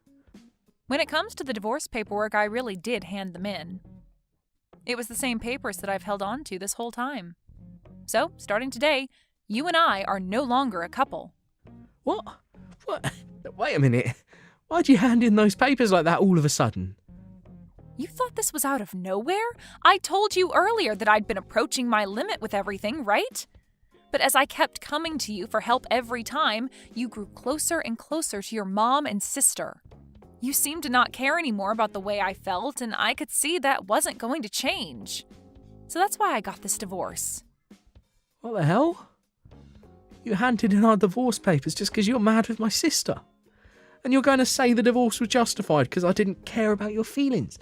When it comes to the divorce paperwork, I really did hand them in. It was the same papers that I've held on to this whole time. So, starting today, you and I are no longer a couple. What? Wait a minute. Why'd you hand in those papers like that all of a sudden? You thought this was out of nowhere? I told you earlier that I'd been approaching my limit with everything, right? But as I kept coming to you for help every time, you grew closer and closer to your mom and sister. You seemed to not care anymore about the way I felt, and I could see that wasn't going to change. So that's why I got this divorce. What the hell? You handed in our divorce papers just because you're mad with my sister. And you're going to say the divorce was justified because I didn't care about your feelings.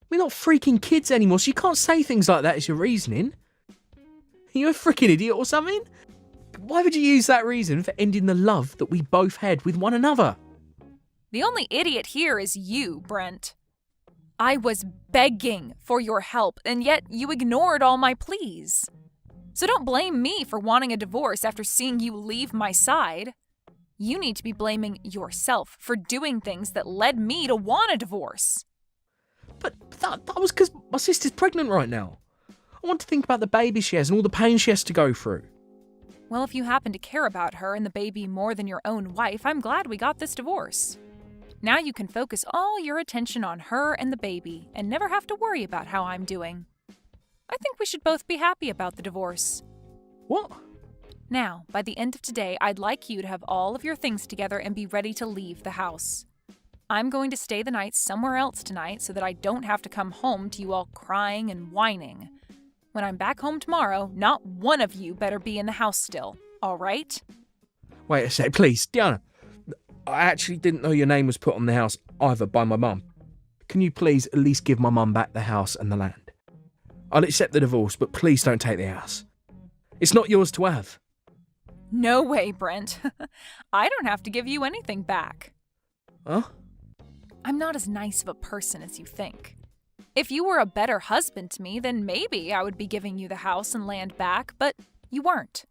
We're not freaking kids anymore, so you can't say things like that as your reasoning. Are you a freaking idiot or something? Why would you use that reason for ending the love that we both had with one another? The only idiot here is you, Brent. I was begging for your help, and yet you ignored all my pleas. So don't blame me for wanting a divorce after seeing you leave my side. You need to be blaming yourself for doing things that led me to want a divorce. But that was because my sister's pregnant right now. I want to think about the baby she has and all the pain she has to go through. Well, if you happen to care about her and the baby more than your own wife, I'm glad we got this divorce. Now you can focus all your attention on her and the baby and never have to worry about how I'm doing. I think we should both be happy about the divorce. What? Now, by the end of today, I'd like you to have all of your things together and be ready to leave the house. I'm going to stay the night somewhere else tonight so that I don't have to come home to you all crying and whining. When I'm back home tomorrow, not one of you better be in the house still, all right? Wait a sec, please, Diana. I actually didn't know your name was put on the house either by my mum. Can you please at least give my mum back the house and the land? I'll accept the divorce, but please don't take the house. It's not yours to have. No way, Brent. I don't have to give you anything back. Huh? I'm not as nice of a person as you think. If you were a better husband to me, then maybe I would be giving you the house and land back, but you weren't.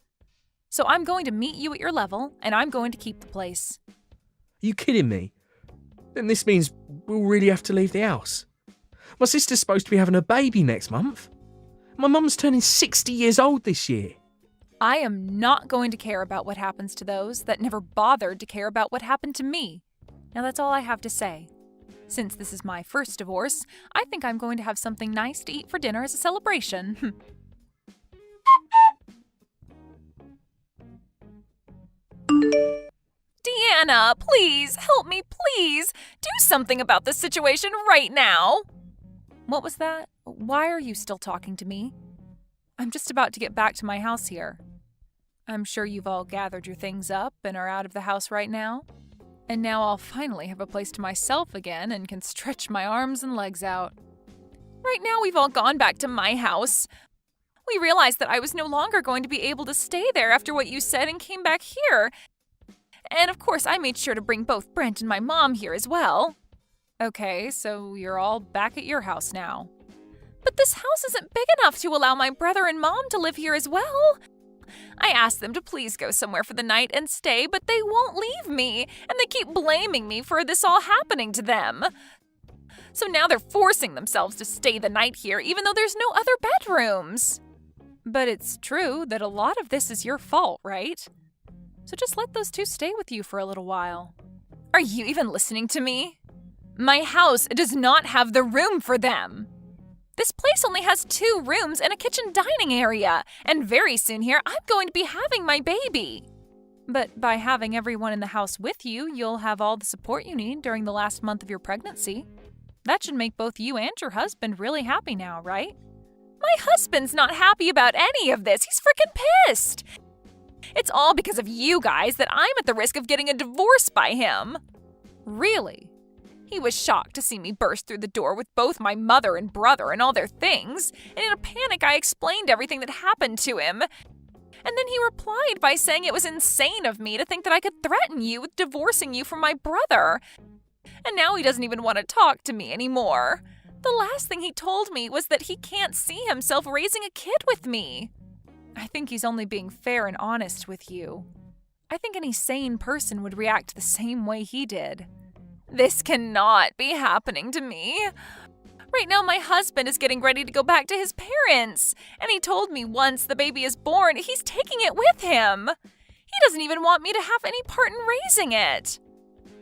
So I'm going to meet you at your level, and I'm going to keep the place. Are you kidding me? Then this means we'll really have to leave the house. My sister's supposed to be having a baby next month. My mum's turning 60 years old this year. I am not going to care about what happens to those that never bothered to care about what happened to me. Now that's all I have to say. Since this is my first divorce, I think I'm going to have something nice to eat for dinner as a celebration. Deanna, please, help me, please. Do something about this situation right now. What was that? Why are you still talking to me? I'm just about to get back to my house here. I'm sure you've all gathered your things up and are out of the house right now. And now I'll finally have a place to myself again and can stretch my arms and legs out. Right now we've all gone back to my house. We realized that I was no longer going to be able to stay there after what you said and came back here. And of course I made sure to bring both Brent and my mom here as well. Okay, so you're all back at your house now. But this house isn't big enough to allow my brother and mom to live here as well. I asked them to please go somewhere for the night and stay, but they won't leave me, and they keep blaming me for this all happening to them. So now they're forcing themselves to stay the night here, even though there's no other bedrooms. But it's true that a lot of this is your fault, right? So just let those two stay with you for a little while. Are you even listening to me? My house does not have the room for them. This place only has 2 rooms and a kitchen dining area, and very soon here I'm going to be having my baby. But by having everyone in the house with you, you'll have all the support you need during the last month of your pregnancy. That should make both you and your husband really happy now, right? My husband's not happy about any of this. He's freaking pissed. It's all because of you guys that I'm at the risk of getting a divorce by him. Really? He was shocked to see me burst through the door with both my mother and brother and all their things, and in a panic I explained everything that happened to him. And then he replied by saying it was insane of me to think that I could threaten you with divorcing you from my brother. And now he doesn't even want to talk to me anymore. The last thing he told me was that he can't see himself raising a kid with me. I think he's only being fair and honest with you. I think any sane person would react the same way he did. This cannot be happening to me. Right now, my husband is getting ready to go back to his parents, and he told me once the baby is born, he's taking it with him. He doesn't even want me to have any part in raising it.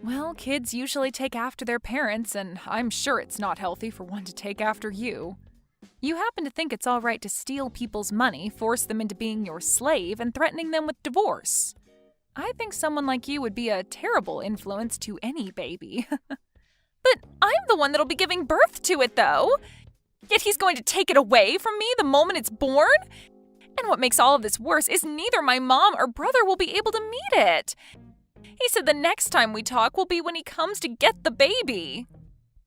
Well, kids usually take after their parents, and I'm sure it's not healthy for one to take after you. You happen to think it's all right to steal people's money, force them into being your slave, and threatening them with divorce. I think someone like you would be a terrible influence to any baby. But I'm the one that'll be giving birth to it, though. Yet he's going to take it away from me the moment it's born? And what makes all of this worse is neither my mom or brother will be able to meet it. He said the next time we talk will be when he comes to get the baby.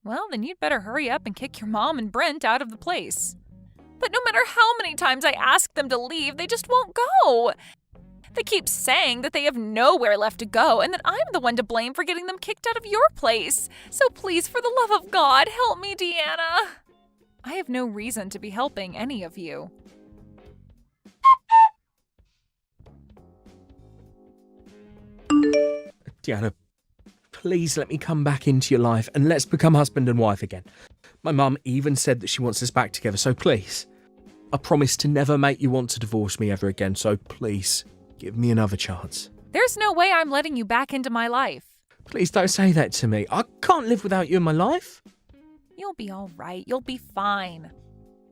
Well, then you'd better hurry up and kick your mom and Brent out of the place. But no matter how many times I ask them to leave, they just won't go. They keep saying that they have nowhere left to go and that I'm the one to blame for getting them kicked out of your place. So please, for the love of God, help me, Deanna. I have no reason to be helping any of you. Deanna, please let me come back into your life and let's become husband and wife again. My mum even said that she wants us back together, so please. I promise to never make you want to divorce me ever again, so please, give me another chance. There's no way I'm letting you back into my life. Please don't say that to me. I can't live without you in my life. You'll be all right. You'll be fine.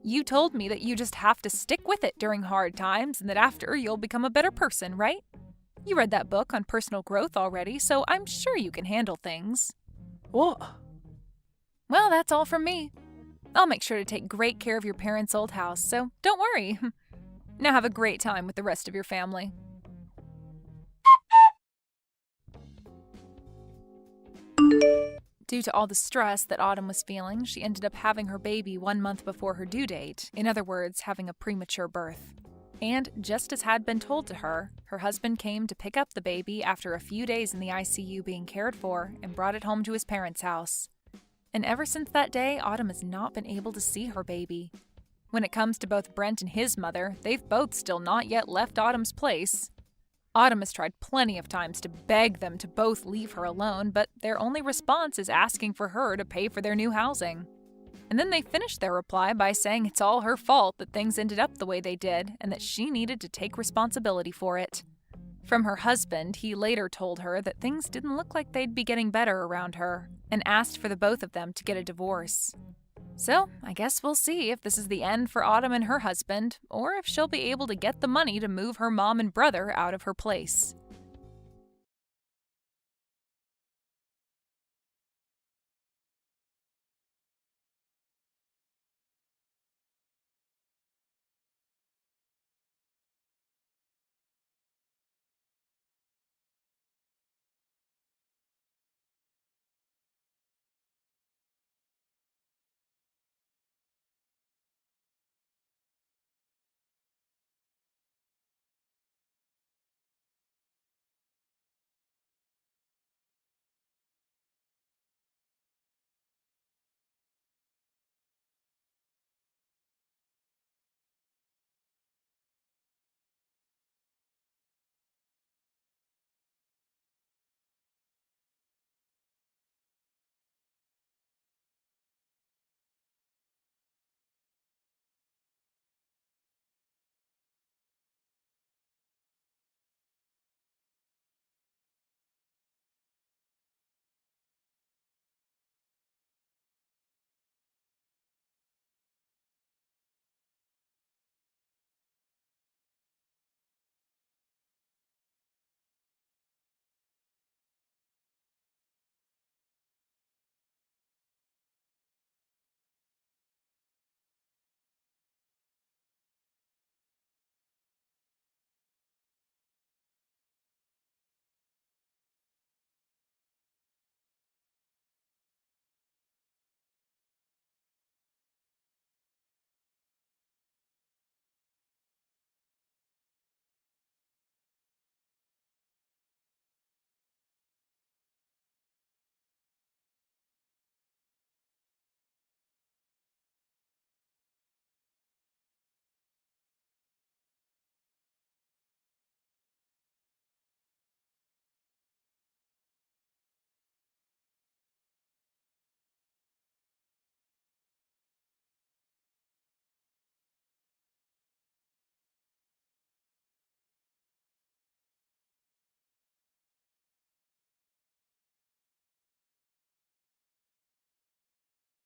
You told me that you just have to stick with it during hard times and that after you'll become a better person, right? You read that book on personal growth already, so I'm sure you can handle things. What? Well, that's all from me. I'll make sure to take great care of your parents' old house, so don't worry. Now have a great time with the rest of your family. Due to all the stress that Autumn was feeling, she ended up having her baby 1 month before her due date, in other words, having a premature birth. And just as had been told to her, her husband came to pick up the baby after a few days in the ICU being cared for and brought it home to his parents' house. And ever since that day, Autumn has not been able to see her baby. When it comes to both Brent and his mother, they've both still not yet left Autumn's place. Autumn has tried plenty of times to beg them to both leave her alone, but their only response is asking for her to pay for their new housing. And then they finish their reply by saying it's all her fault that things ended up the way they did and that she needed to take responsibility for it. From her husband, he later told her that things didn't look like they'd be getting better around her and asked for the both of them to get a divorce. So, I guess we'll see if this is the end for Autumn and her husband, or if she'll be able to get the money to move her mom and brother out of her place.